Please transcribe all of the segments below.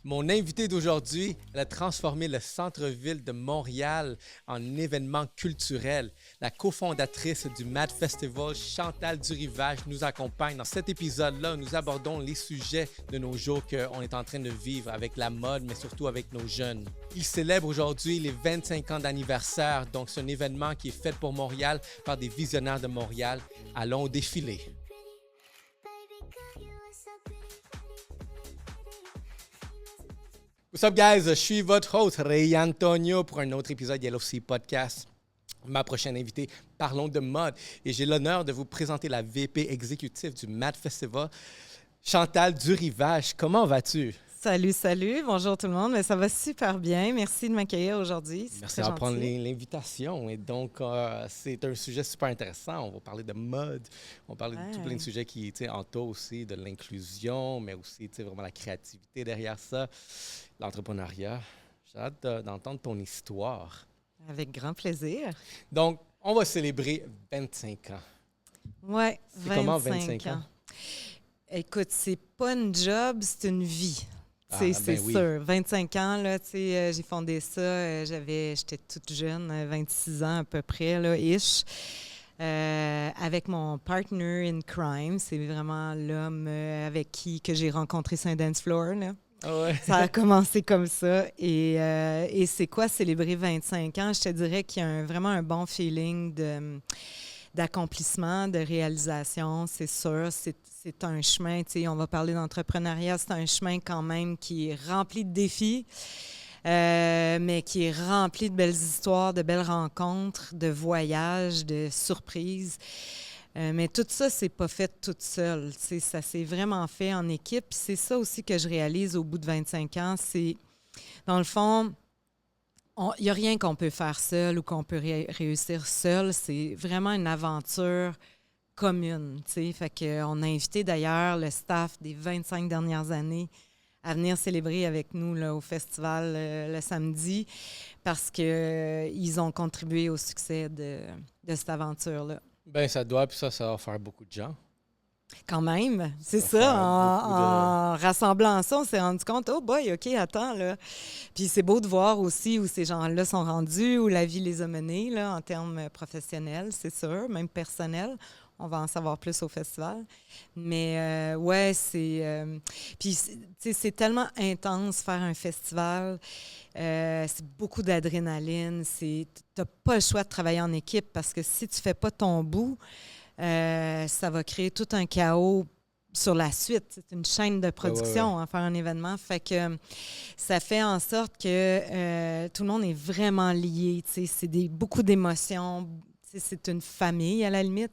Mon invitée d'aujourd'hui, elle a transformé le centre-ville de Montréal en événement culturel. La cofondatrice du Mad Festival, Chantal Durivage, nous accompagne. Dans cet épisode-là, nous abordons les sujets de nos jours qu'on est en train de vivre avec la mode, mais surtout avec nos jeunes. Il célèbre aujourd'hui les 25 ans d'anniversaire, donc c'est un événement qui est fait pour Montréal par des visionnaires de Montréal. Allons au défilé. What's up, guys? Je suis votre host, Ray Antonio, pour un autre épisode Yellow Sea Podcast. Ma prochaine invitée, parlons de mode. Et j'ai l'honneur de vous présenter la VP exécutive du Mad Festival, Chantal Durivage. Comment vas-tu? Salut, salut. Bonjour tout le monde. Mais ça va super bien. Merci de m'accueillir aujourd'hui. Merci de prendre l'invitation. Et donc, c'est un sujet super intéressant. On va parler de mode. On va parler de tout plein de sujets qui entourent aussi de l'inclusion, mais aussi vraiment la créativité derrière ça, l'entrepreneuriat. J'ai hâte d'entendre ton histoire. Avec grand plaisir. Donc, on va célébrer 25 ans. Oui, 25 C'est comment 25 ans? Écoute, c'est pas une job, c'est une vie. C'est oui. sûr. 25 ans, là, j'ai fondé ça, j'étais toute jeune, 26 ans à peu près, là, ish. Avec mon partner in crime, c'est vraiment l'homme que j'ai rencontré sur un dance floor, là. Ah ouais. Ça a commencé comme ça. Et c'est quoi célébrer 25 ans? Je te dirais qu'il y a vraiment un bon feeling d'accomplissement, de réalisation, c'est sûr. C'est un chemin, on va parler d'entrepreneuriat, c'est un chemin quand même qui est rempli de défis, mais qui est rempli de belles histoires, de belles rencontres, de voyages, de surprises. Mais tout ça, c'est pas fait toute seule. Ça s'est vraiment fait en équipe. Puis c'est ça aussi que je réalise au bout de 25 ans. C'est, dans le fond, il n'y a rien qu'on peut faire seul ou qu'on peut réussir seul. C'est vraiment une aventure commune. Fait qu'on a invité d'ailleurs le staff des 25 dernières années à venir célébrer avec nous là, au festival le samedi parce qu'ils ont contribué au succès de cette aventure-là. Bien, ça doit, puis ça va faire beaucoup de gens. Quand même, c'est ça. En rassemblant ça, on s'est rendu compte, oh boy, OK, attends, là. Puis c'est beau de voir aussi où ces gens-là sont rendus, où la vie les a menés, là, en termes professionnels, c'est sûr, même personnels. On va en savoir plus au festival. Mais ouais, puis, c'est tellement intense faire un festival. C'est beaucoup d'adrénaline. Tu n'as pas le choix de travailler en équipe parce que si tu ne fais pas ton bout, ça va créer tout un chaos sur la suite. C'est une chaîne de production, faire un événement. Fait que ça fait en sorte que tout le monde est vraiment lié. C'est beaucoup d'émotions. C'est une famille, à la limite.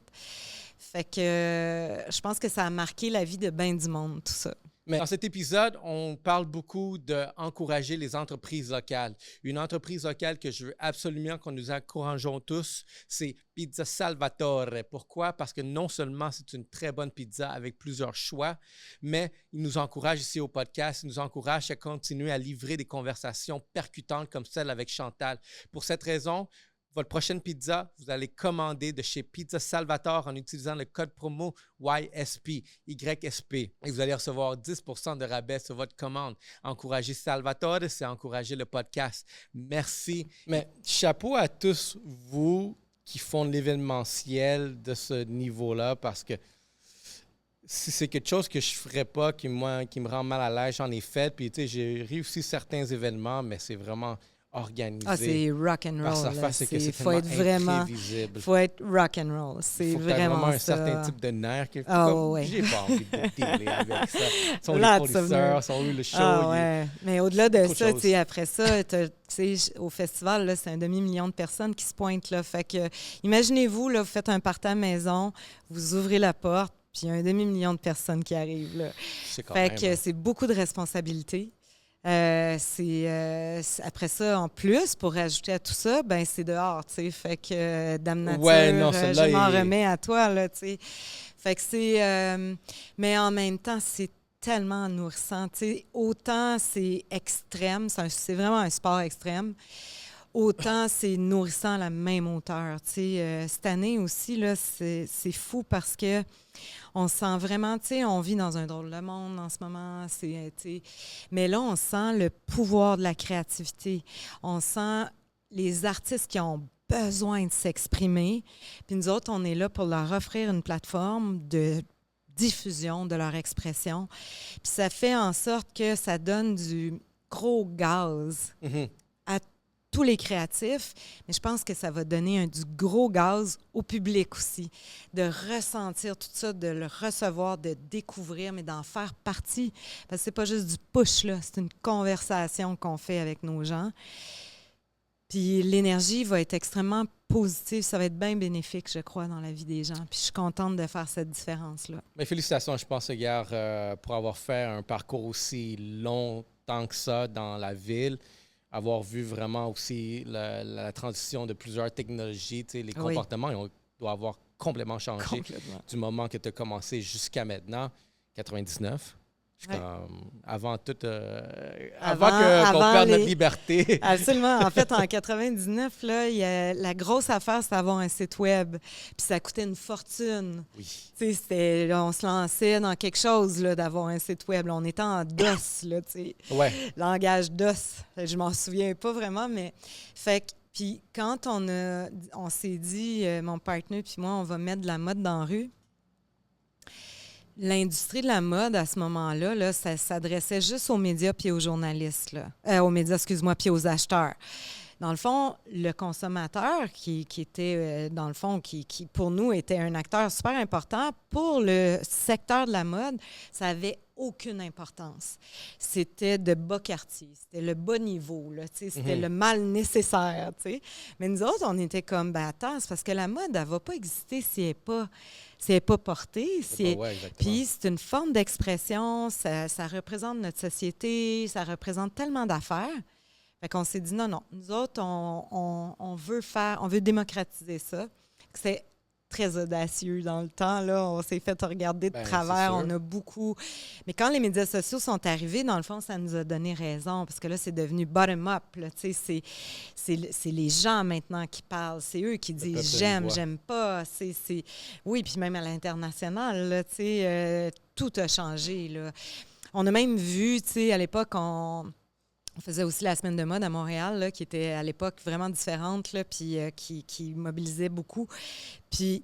Fait que je pense que ça a marqué la vie de bien du monde, tout ça. Mais dans cet épisode, on parle beaucoup d'encourager les entreprises locales. Une entreprise locale que je veux absolument qu'on nous encourageons tous, c'est Pizza Salvatore. Pourquoi? Parce que non seulement c'est une très bonne pizza avec plusieurs choix, mais il nous encourage ici au podcast, il nous encourage à continuer à livrer des conversations percutantes comme celle avec Chantal. Pour cette raison, votre prochaine pizza, vous allez commander de chez Pizza Salvatore en utilisant le code promo YSP, YSP. Et vous allez recevoir 10% de rabais sur votre commande. Encourager Salvatore, c'est encourager le podcast. Merci. Mais chapeau à tous vous qui font de l'événementiel de ce niveau-là parce que si c'est quelque chose que je ne ferais pas, qui me rend mal à l'aise, j'en ai fait. Puis, tu sais, j'ai réussi certains événements, mais c'est vraiment organisé. Ah, c'est rock and roll. Il faut être vraiment rock and roll. C'est vraiment un ça. certain type de nerf que j'ai pas envie de dealer avec ça. Sont les fournisseurs, sont le show. Mais au-delà de ça, après ça, au festival, là, c'est 2 million de personnes qui se pointent là. Fait que imaginez-vous, là, vous faites un party à la maison, vous ouvrez la porte, puis il y a 1 demi-million de personnes qui arrivent là. C'est beaucoup de responsabilités. Après ça, en plus, pour rajouter à tout ça, ben c'est dehors, tu sais. Fait que Dame Nature, je m'en remets à toi, là, tu sais. Fait que mais en même temps, c'est tellement nourrissant, tu sais. Autant c'est extrême, c'est vraiment un sport extrême. autant c'est nourrissant à la même hauteur. Tu sais, cette année aussi, là, c'est fou parce que on sent vraiment, tu sais, on vit dans un drôle de monde en ce moment, tu sais, mais là, on sent le pouvoir de la créativité. On sent les artistes qui ont besoin de s'exprimer. Puis nous autres, on est là pour leur offrir une plateforme de diffusion de leur expression. Puis ça fait en sorte que ça donne du gros gaz à tous les créatifs, mais je pense que ça va donner du gros gaz au public aussi, de ressentir tout ça, de le recevoir, de découvrir, mais d'en faire partie. Parce que c'est pas juste du push, là, c'est une conversation qu'on fait avec nos gens. Puis l'énergie va être extrêmement positive, ça va être bien bénéfique, je crois, dans la vie des gens. Puis je suis contente de faire cette différence-là. Mais félicitations, je pense, Gare, pour avoir fait un parcours aussi longtemps que ça dans la ville, avoir vu vraiment aussi la transition de plusieurs technologies, tu sais, les comportements doivent avoir complètement changé du moment que tu as commencé jusqu'à maintenant, 99. Avant tout, avant qu'on perde notre liberté. Absolument. En fait, en 99, là, la grosse affaire, c'était d'avoir un site web. Puis ça coûtait une fortune. Oui. On se lançait dans quelque chose là, d'avoir un site web. Là, on était en DOS, là, langage DOS. Je m'en souviens pas vraiment, mais... Puis quand on s'est dit, mon partenaire puis moi, on va mettre de la mode dans la rue, l'industrie de la mode, à ce moment-là, là, ça s'adressait juste aux médias puis aux journalistes. Là. Aux médias, excuse-moi, puis aux acheteurs. Dans le fond, le consommateur qui était, dans le fond, qui pour nous était un acteur super important, pour le secteur de la mode, ça avait aucune importance. C'était de bas quartier, c'était le bas niveau, là, c'était le mal nécessaire. T'sais. Mais nous autres, on était comme, attends, c'est parce que la mode, elle ne va pas exister si elle n'est pas portée. Puis c'est une forme d'expression, ça représente notre société, ça représente tellement d'affaires. Fait qu'on s'est dit non, nous autres, on veut démocratiser ça. C'est très audacieux dans le temps, là. On s'est fait regarder de travers, on a beaucoup... Mais quand les médias sociaux sont arrivés, dans le fond, ça nous a donné raison, parce que là, c'est devenu bottom-up, là. C'est les gens maintenant qui parlent, c'est eux qui disent « j'aime pas ». Oui, puis même à l'international, là, tout a changé, là. On a même vu, à l'époque, on faisait aussi la semaine de mode à Montréal, là, qui était à l'époque vraiment différente, là, puis qui mobilisait beaucoup. Puis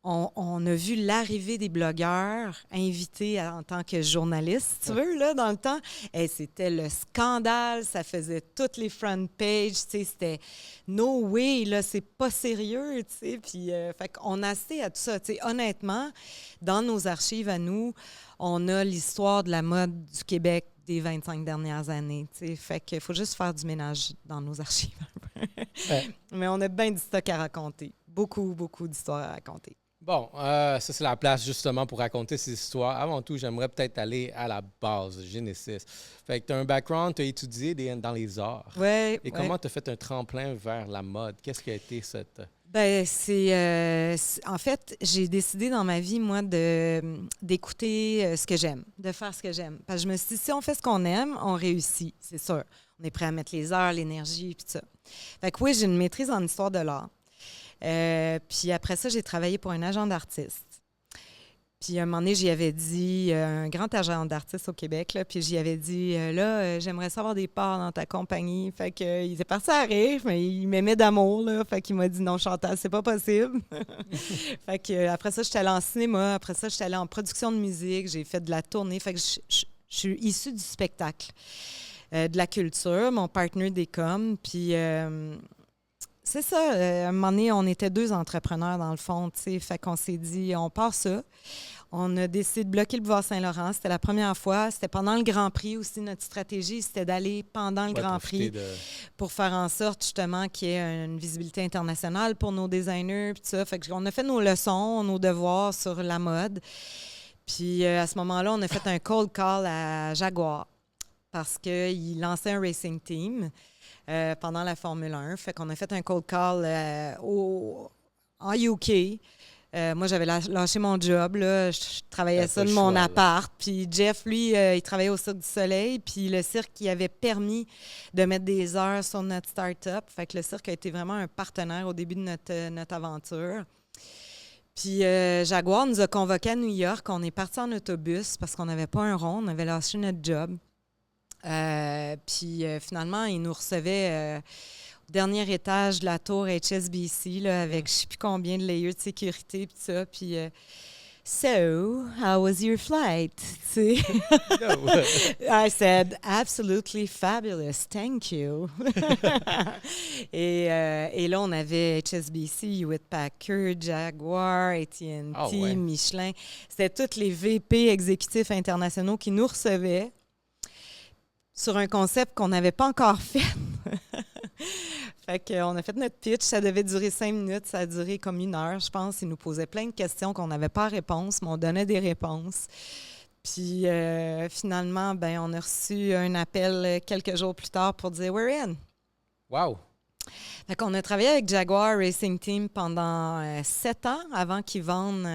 on a vu l'arrivée des blogueurs invités en tant que journalistes, si tu veux, là, dans le temps. Et c'était le scandale, ça faisait toutes les front pages, c'était « no way, là, c'est pas sérieux », tu sais. Puis, fait qu'on a assisté à tout ça. Honnêtement, dans nos archives à nous, on a l'histoire de la mode du Québec des 25 dernières années. T'sais. Fait qu'il faut juste faire du ménage dans nos archives. Mais on a bien du stock à raconter. Beaucoup, beaucoup d'histoires à raconter. Bon, ça, c'est la place justement pour raconter ces histoires. Avant tout, j'aimerais peut-être aller à la base, Genesis. Fait que tu as un background, tu as étudié dans les arts. Oui. Et comment tu as fait un tremplin vers la mode? Qu'est-ce qui a été cette... Ben en fait, j'ai décidé dans ma vie, moi, d'écouter ce que j'aime, de faire ce que j'aime. Parce que je me suis dit, si on fait ce qu'on aime, on réussit, c'est sûr. On est prêt à mettre les heures, l'énergie, puis tout ça. Fait que oui, j'ai une maîtrise en histoire de l'art. Puis après ça, j'ai travaillé pour un agent d'artiste. Puis à un moment donné, j'y avais dit, un grand agent d'artistes au Québec, là, puis j'y avais dit, j'aimerais savoir des parts dans ta compagnie. Fait qu'il était parti à rire, mais il m'aimait d'amour, là. Fait qu'il m'a dit, non, Chantal, c'est pas possible. Fait que après ça, j'étais allée en cinéma. Après ça, j'étais allée en production de musique. J'ai fait de la tournée. Fait que je suis issue du spectacle, de la culture, mon partenaire des coms. Puis... c'est ça. À un moment donné, on était deux entrepreneurs, dans le fond, tu sais. Fait qu'on s'est dit, on part ça. On a décidé de bloquer le boulevard Saint-Laurent. C'était la première fois. C'était pendant le Grand Prix aussi. Notre stratégie, c'était d'aller pendant le Grand Prix pour faire en sorte, justement, qu'il y ait une visibilité internationale pour nos designers, puis tout ça. Fait qu'on a fait nos leçons, nos devoirs sur la mode. Puis à ce moment-là, on a fait un cold call à Jaguar parce qu'il lançait un racing team. Pendant la Formule 1. Fait qu'on a fait un cold call en UK Moi, j'avais lâché mon job, là. Je travaillais ça de mon choix, appart. Puis Jeff, lui, il travaillait au Cirque du Soleil. Puis le cirque, il avait permis de mettre des heures sur notre start-up. Fait que le cirque a été vraiment un partenaire au début de notre aventure. Puis Jaguar nous a convoqués à New York. On est parti en autobus parce qu'on n'avait pas un rond. On avait lâché notre job. Puis finalement, ils nous recevaient au dernier étage de la tour HSBC là, avec je ne sais plus combien de layers de sécurité et tout ça. Puis So, how was your flight? I said, absolutely fabulous, thank you. et là, on avait HSBC, Hewitt Packard, Jaguar, AT&T, Michelin. C'était tous les VP exécutifs internationaux qui nous recevaient sur un concept qu'on n'avait pas encore fait. Fait qu'on a fait notre pitch, ça devait durer 5 minutes, ça a duré comme 1 heure, je pense. Ils nous posaient plein de questions qu'on n'avait pas réponse, mais on donnait des réponses. Puis finalement, ben, on a reçu un appel quelques jours plus tard pour dire « We're in ». Wow! Fait qu'on a travaillé avec Jaguar Racing Team pendant 7 ans avant qu'ils vendent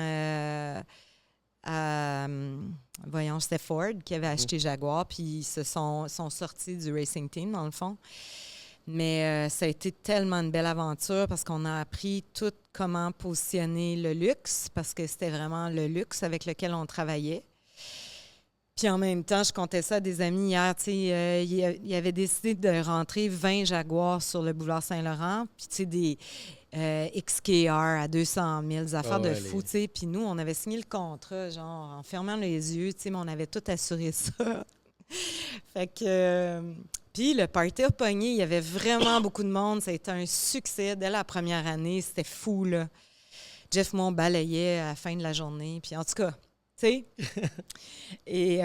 c'était Ford qui avait acheté Jaguar, puis ils sont sortis du Racing Team, dans le fond. Mais ça a été tellement une belle aventure parce qu'on a appris tout comment positionner le luxe, parce que c'était vraiment le luxe avec lequel on travaillait. Puis en même temps, je comptais ça à des amis hier, tu sais, il avait décidé de rentrer 20 Jaguars sur le boulevard Saint-Laurent, puis tu sais, des XKR à 200 000, des affaires de fou, tu sais. Puis nous, on avait signé le contrat, genre, en fermant les yeux, tu sais, mais on avait tout assuré ça. Fait que... Puis le party a pogné, il y avait vraiment beaucoup de monde. Ça a été un succès dès la première année. C'était fou, là. Jeff Mon balayait à la fin de la journée. Puis en tout cas, tu sais. Et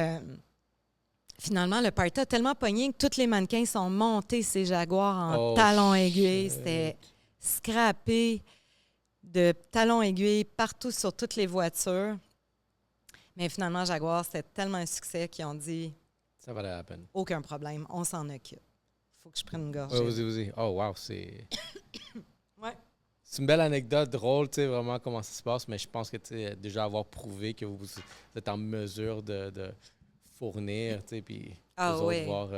finalement, le party a tellement pogné que tous les mannequins sont montés ces Jaguars en talons aiguilles. C'était scrappé de talons aiguilles partout sur toutes les voitures. Mais finalement, Jaguar, c'était tellement un succès qu'ils ont dit... Ça valait la peine. Aucun problème, on s'en occupe. Il faut que je prenne une gorgée. Vas-y. Oh, wow, c'est... Ouais. C'est une belle anecdote, drôle, tu sais, vraiment comment ça se passe, mais je pense que, tu sais, déjà avoir prouvé que vous êtes en mesure de fournir, tu sais, puis voir...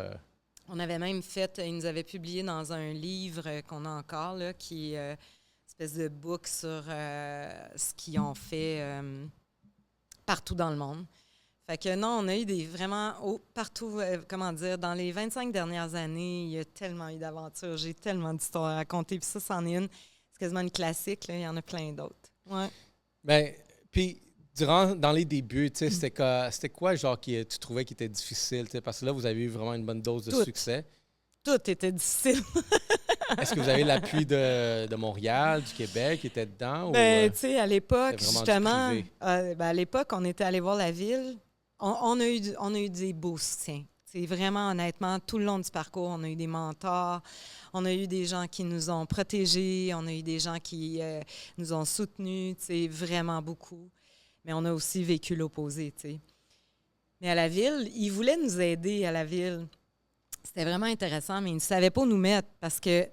On avait même fait, ils nous avaient publié dans un livre qu'on a encore, là, qui est une espèce de book sur ce qu'ils ont fait partout dans le monde. Fait que non, on a eu vraiment partout, dans les 25 dernières années, il y a tellement eu d'aventures, j'ai tellement d'histoires à raconter, puis ça, c'en est une. C'est quasiment une classique, là, il y en a plein d'autres. Ouais. Bien, puis, dans les débuts, tu sais, c'était quoi, genre, tu trouvais qui était difficile, tu sais, parce que là, vous avez eu vraiment une bonne dose de succès. Tout était difficile. Est-ce que vous avez l'appui de Montréal, du Québec, qui était dedans? Ben, tu sais, à l'époque, justement, à l'époque, on était allé voir la ville. On a eu des beaux soutiens. C'est vraiment, honnêtement, tout le long du parcours, on a eu des mentors, on a eu des gens qui nous ont protégés, on a eu des gens qui nous ont soutenus, vraiment beaucoup. Mais on a aussi vécu l'opposé, t'sais. Mais à la ville, ils voulaient nous aider à la ville. C'était vraiment intéressant, mais ils ne savaient pas où nous mettre parce que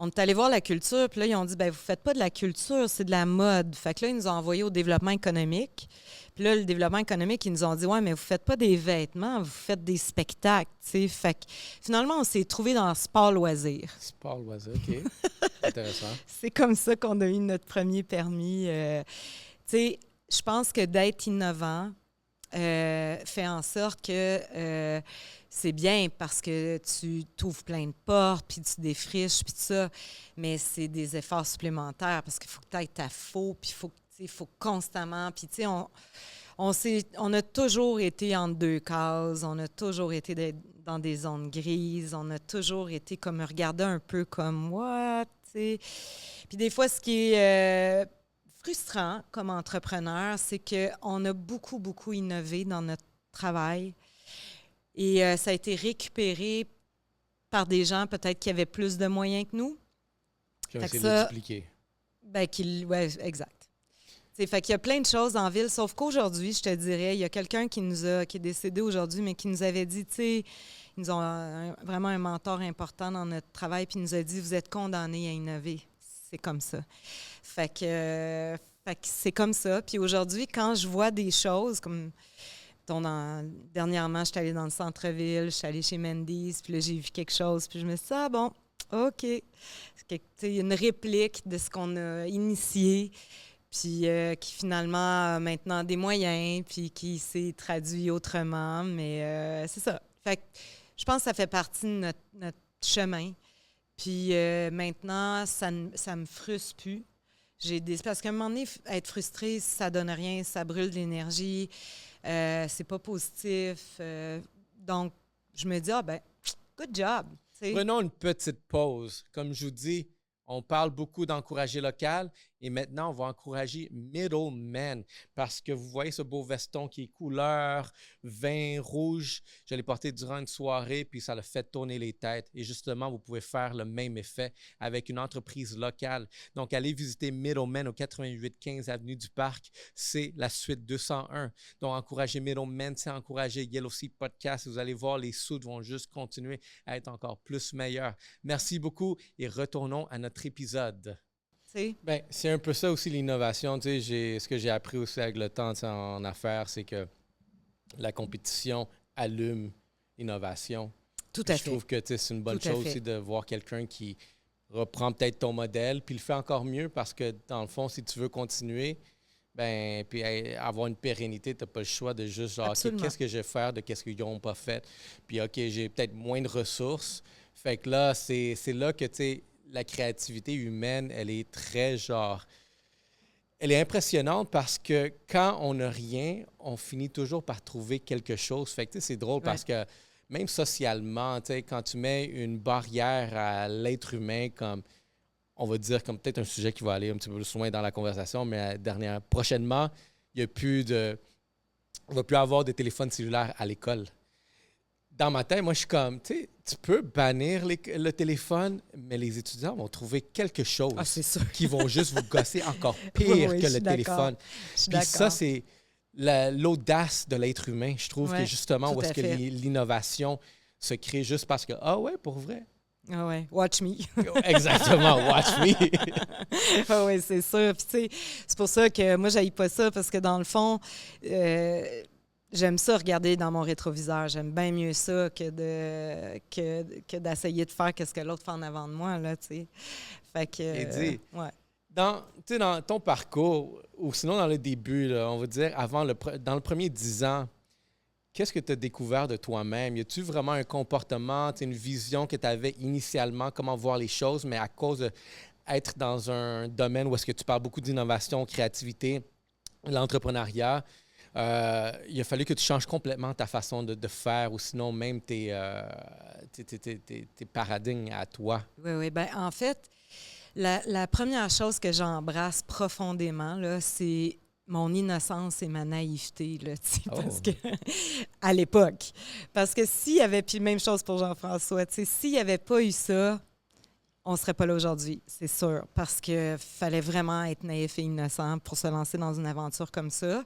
on est allé voir la culture, puis là, ils ont dit, ben vous faites pas de la culture, c'est de la mode. Fait que là, ils nous ont envoyés au développement économique. Puis là, le développement économique, ils nous ont dit, ouais, mais vous faites pas des vêtements, vous faites des spectacles, tu sais. Fait que finalement, on s'est trouvés dans le sport-loisir. Sport-loisir, OK. Intéressant. C'est comme ça qu'on a eu notre premier permis. Tu sais, je pense que d'être innovant fait en sorte que... c'est bien parce que tu t'ouvres plein de portes, puis tu défriches, puis tout ça, mais c'est des efforts supplémentaires parce qu'il faut que tu ailles ta faux, puis il faut constamment... Puis, tu sais, on a toujours été entre deux cases, on a toujours été dans des zones grises, on a toujours été comme regarder un peu comme « what », tu sais. Puis des fois, ce qui est frustrant comme entrepreneur, c'est qu'on a beaucoup, beaucoup innové dans notre travail. Et ça a été récupéré par des gens peut-être qui avaient plus de moyens que nous. Qui ont essayé de le dupliquer. Oui, exact. T'sais, fait qu'il y a plein de choses en ville, sauf qu'aujourd'hui, je te dirais, il y a quelqu'un qui est décédé aujourd'hui, mais qui nous avait dit, tu sais, ils nous ont vraiment un mentor important dans notre travail, puis il nous a dit, vous êtes condamnés à innover. C'est comme ça. Fait que Fait que c'est comme ça. Puis aujourd'hui, quand je vois des choses comme... Dernièrement, je suis allée dans le centre-ville, je suis allée chez Mendy's, puis là, j'ai vu quelque chose, puis je me suis dit, ah bon, OK. C'est une réplique de ce qu'on a initié, puis qui finalement a maintenant des moyens, puis qui s'est traduit autrement, mais c'est ça. Fait que je pense que ça fait partie de notre chemin. Puis maintenant, ça me frustre plus. Parce qu'à un moment donné, être frustré, ça donne rien, ça brûle de l'énergie, c'est pas positif. Donc, je me dis, good job. T'sais. Prenons une petite pause. Comme je vous dis, on parle beaucoup d'encourager local et maintenant, on va encourager middlemen parce que vous voyez ce beau veston qui est couleur vin rouge. Je l'ai porté durant une soirée puis ça a fait tourner les têtes. Et justement, vous pouvez faire le même effet avec une entreprise locale. Donc, allez visiter Middlemen au 8815 Avenue du Parc. C'est la suite 201. Donc, encourager Middlemen, c'est encourager Yellow Sea Podcast. Vous allez voir, les sous vont juste continuer à être encore plus meilleurs. Merci beaucoup et retournons à notre épisode. Ben, c'est un peu ça aussi l'innovation. Ce que j'ai appris aussi avec le temps en affaires, c'est que la compétition allume l'innovation. Tout à fait. Je trouve que c'est une bonne chose aussi de voir quelqu'un qui reprend peut-être ton modèle puis le fait encore mieux parce que dans le fond, si tu veux continuer, ben, puis avoir une pérennité, tu n'as pas le choix de juste genre, OK, qu'est-ce que je vais faire de qu'est-ce qu'ils n'ont pas fait? Puis OK, j'ai peut-être moins de ressources. Fait que là, c'est là que, tu sais, la créativité humaine, elle est très elle est impressionnante parce que quand on n'a rien, on finit toujours par trouver quelque chose. Fait que c'est drôle parce que même socialement, quand tu mets une barrière à l'être humain comme, on va dire, comme peut-être un sujet qui va aller un petit peu plus loin dans la conversation, mais prochainement, on ne va plus avoir de téléphone cellulaire à l'école. Dans ma tête, moi, je suis comme, tu peux bannir le téléphone, mais les étudiants vont trouver quelque chose qui vont juste vous gosser encore pire que le téléphone. Puis ça, c'est l'audace de l'être humain. Je trouve que justement, où est-ce que l'innovation se crée juste parce que, pour vrai. Ah ouais, watch me. Exactement, watch me. Ah oui, c'est sûr. Puis c'est pour ça que moi, j'haïs pas ça, parce que dans le fond... j'aime ça regarder dans mon rétroviseur. J'aime bien mieux ça que d'essayer de faire ce que l'autre fait en avant de moi, là, tu sais. Fait que... dans ton parcours, ou sinon dans le début, là, on va dire, dans le premier 10 ans, qu'est-ce que tu as découvert de toi-même? Y a-tu vraiment un comportement, une vision que tu avais initialement, comment voir les choses, mais à cause d'être dans un domaine où est-ce que tu parles beaucoup d'innovation, créativité, l'entrepreneuriat, il a fallu que tu changes complètement ta façon de faire ou sinon même tes paradigmes à toi. Oui. Ben, en fait, la première chose que j'embrasse profondément, là, c'est mon innocence et ma naïveté, là, parce que, à l'époque. Parce que s'il y avait, puis même chose pour Jean-François, s'il n'y avait pas eu ça, on ne serait pas là aujourd'hui, c'est sûr, parce qu'il fallait vraiment être naïf et innocent pour se lancer dans une aventure comme ça.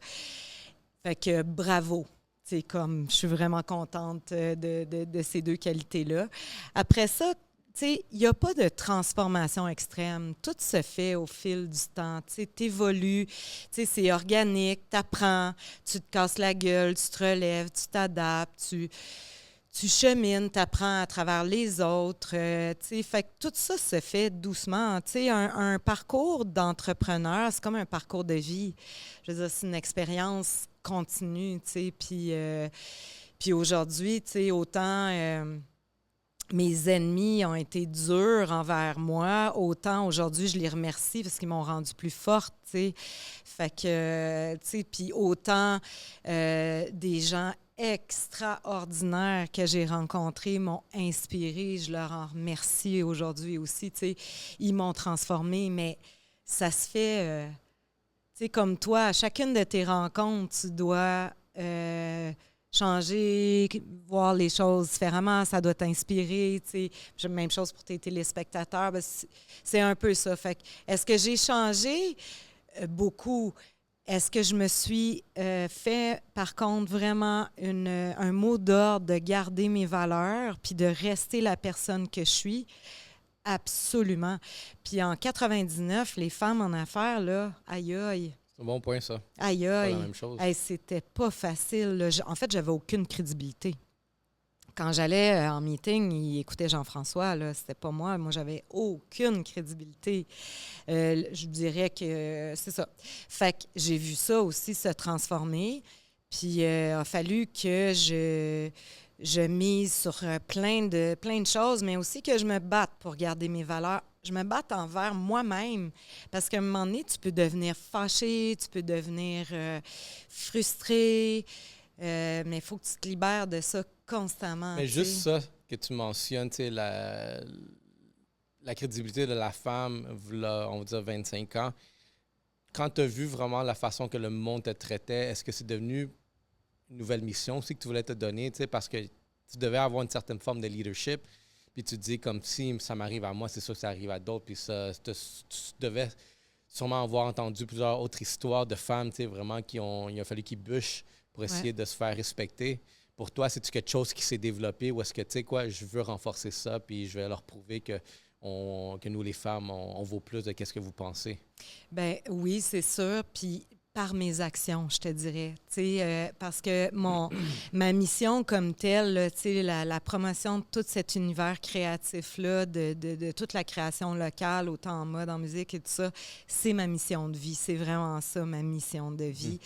Fait que bravo. Je suis vraiment contente de ces deux qualités-là. Après ça, il n'y a pas de transformation extrême. Tout se fait au fil du temps. Tu évolues, c'est organique, tu apprends, tu te casses la gueule, tu te relèves, tu t'adaptes, tu chemines, tu apprends à travers les autres. Fait que tout ça se fait doucement. Un parcours d'entrepreneur, c'est comme un parcours de vie. Je veux dire, c'est une expérience continue. Puis aujourd'hui, autant mes ennemis ont été durs envers moi, autant aujourd'hui, je les remercie parce qu'ils m'ont rendue plus forte. Fait que, puis autant des gens extraordinaires que j'ai rencontrés m'ont inspiré. Je leur en remercie aujourd'hui aussi. Ils m'ont transformée, mais ça se fait, comme toi, à chacune de tes rencontres, tu dois changer, voir les choses différemment, ça doit t'inspirer. Même chose pour tes téléspectateurs. Ben, c'est un peu ça. Fait que, est-ce que j'ai changé? Beaucoup. Est-ce que je me suis fait, par contre, vraiment un mot d'ordre de garder mes valeurs puis de rester la personne que je suis? Absolument. Puis en 99, les femmes en affaires, là, aïe aïe. C'est un bon point, ça. Aïe C'est pas aïe. la même chose. Hey, c'était pas facile, là. En fait, j'avais aucune crédibilité. Quand j'allais en meeting, ils écoutaient Jean-François, là, c'était pas moi. Moi, j'avais aucune crédibilité. Je dirais que c'est ça. Fait que j'ai vu ça aussi se transformer. Puis il a fallu que je mise sur plein de choses, mais aussi que je me batte pour garder mes valeurs. Je me batte envers moi-même. Parce qu'à un moment donné, tu peux devenir fâché, tu peux devenir frustré, mais il faut que tu te libères de ça constamment. Mais t'sais. juste ça que tu mentionnes, tu sais, la crédibilité de la femme, v'là, on va dire 25 ans, quand tu as vu vraiment la façon que le monde te traitait, est-ce que c'est devenu une nouvelle mission aussi que tu voulais te donner, tu sais, parce que tu devais avoir une certaine forme de leadership, puis tu te dis comme si ça m'arrive à moi, c'est sûr que ça arrive à d'autres, puis ça, tu devais sûrement avoir entendu plusieurs autres histoires de femmes, tu sais, vraiment il a fallu qu'ils bûchent pour essayer de se faire respecter. Pour toi, c'est-tu quelque chose qui s'est développé ou est-ce que, tu sais quoi, je veux renforcer ça puis je vais leur prouver que nous, les femmes, on vaut plus de qu'est-ce que vous pensez? Ben oui, c'est sûr. Puis par mes actions, je te dirais. Parce que ma mission comme telle, là, la promotion de tout cet univers créatif-là, de toute la création locale, autant en mode, en musique et tout ça, c'est ma mission de vie. C'est vraiment ça, ma mission de vie.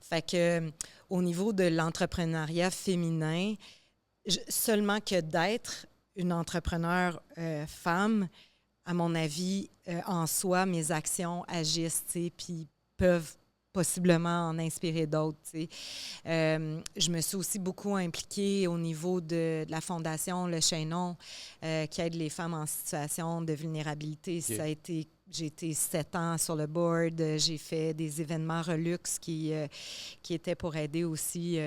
Fait que au niveau de l'entrepreneuriat féminin, seulement que d'être une entrepreneure femme, à mon avis, en soi, mes actions agissent, puis peuvent possiblement en inspirer d'autres. Je me suis aussi beaucoup impliquée au niveau de la fondation Le Chaînon, qui aide les femmes en situation de vulnérabilité. Okay. J'ai été 7 ans sur le board. J'ai fait des événements Relux qui étaient pour aider aussi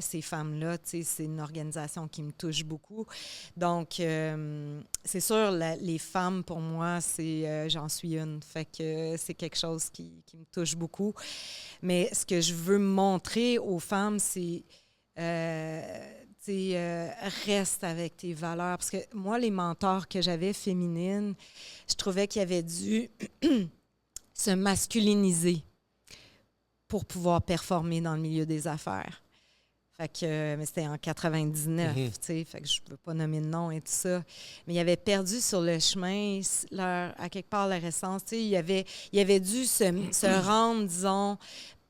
ces femmes-là. C'est une organisation qui me touche beaucoup. Donc, c'est sûr, les femmes, pour moi, j'en suis une. Fait que c'est quelque chose qui me touche beaucoup. Mais ce que je veux montrer aux femmes, c'est... reste avec tes valeurs. Parce que moi, les mentors que j'avais féminines, je trouvais qu'ils avaient dû se masculiniser pour pouvoir performer dans le milieu des affaires. Fait que, mais c'était en 99, tu sais, fait que je ne veux pas nommer de nom et tout ça. Mais ils avaient perdu sur le chemin, à quelque part, leur essence. Tu sais, ils avaient dû se rendre, disons,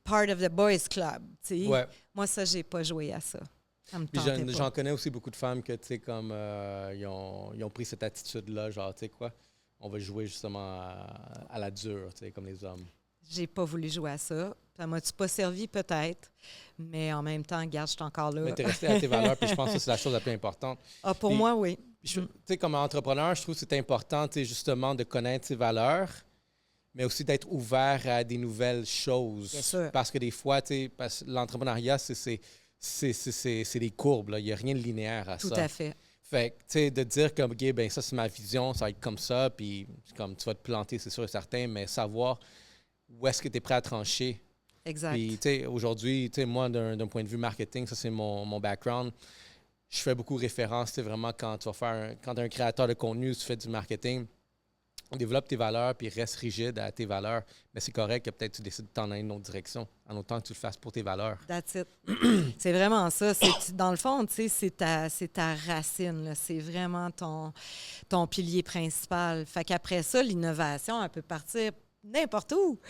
part of the boys club, tu sais. Ouais. Moi, ça, j'ai pas joué à ça. J'en connais aussi beaucoup de femmes que, tu sais, comme ils ont pris cette attitude-là, genre, tu sais quoi, on va jouer justement à la dure, tu sais, comme les hommes. J'ai pas voulu jouer à ça. Ça m'a-tu pas servi, peut-être, mais en même temps, regarde, je suis encore là. Mais t'es resté à tes valeurs, puis je pense que c'est la chose la plus importante. Ah, pour moi, oui. Tu sais, comme entrepreneur, je trouve que c'est important, tu sais, justement, de connaître ses valeurs, mais aussi d'être ouvert à des nouvelles choses. Bien sûr. Parce que des fois, tu sais, l'entrepreneuriat, c'est des courbes, là. Il n'y a rien de linéaire à ça. Tout à fait. Fait que, tu sais, de dire comme, OK, ben ça, c'est ma vision, ça va être comme ça, puis comme tu vas te planter, c'est sûr et certain, mais savoir où est-ce que tu es prêt à trancher. Exact. Puis, tu sais, aujourd'hui, tu sais, moi, d'un point de vue marketing, ça, c'est mon background. Je fais beaucoup référence, tu sais, vraiment, quand tu es un créateur de contenu, tu fais du marketing, développe tes valeurs, puis reste rigide à tes valeurs. Mais c'est correct que peut-être tu décides de t'en aller une autre direction, en autant que tu le fasses pour tes valeurs. That's it. C'est vraiment ça. Dans le fond, tu sais, c'est ta racine, là. C'est vraiment ton pilier principal. Fait qu'après ça, l'innovation, elle peut partir n'importe où.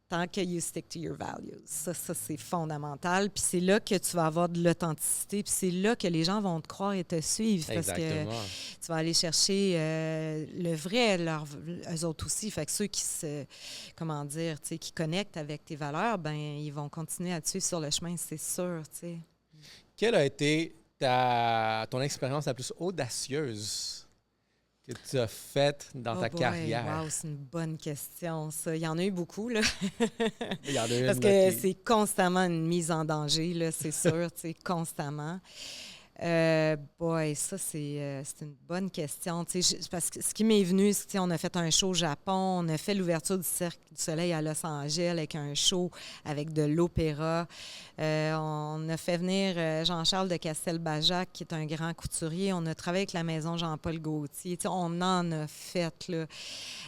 Tant que you stick to your values. Ça c'est fondamental. Puis c'est là que tu vas avoir de l'authenticité. Puis c'est là que les gens vont te croire et te suivre. Exactement. Parce que tu vas aller chercher le vrai, eux autres aussi. Fait que ceux qui qui connectent avec tes valeurs, ben ils vont continuer à te suivre sur le chemin, c'est sûr, tu sais. Quelle a été ton expérience la plus audacieuse que tu as faite dans ta carrière? Wow, c'est une bonne question, ça. Il y en a eu beaucoup, là. Il y en a une, parce que c'est constamment une mise en danger, là, c'est sûr, tu sais, constamment. Ça, c'est une bonne question. Parce que ce qui m'est venu, c'est qu'on a fait un show au Japon, on a fait l'ouverture du Cirque du Soleil à Los Angeles avec un show avec de l'opéra. On a fait venir Jean-Charles de Castelbajac, qui est un grand couturier. On a travaillé avec la maison Jean-Paul Gaultier. On en a fait là,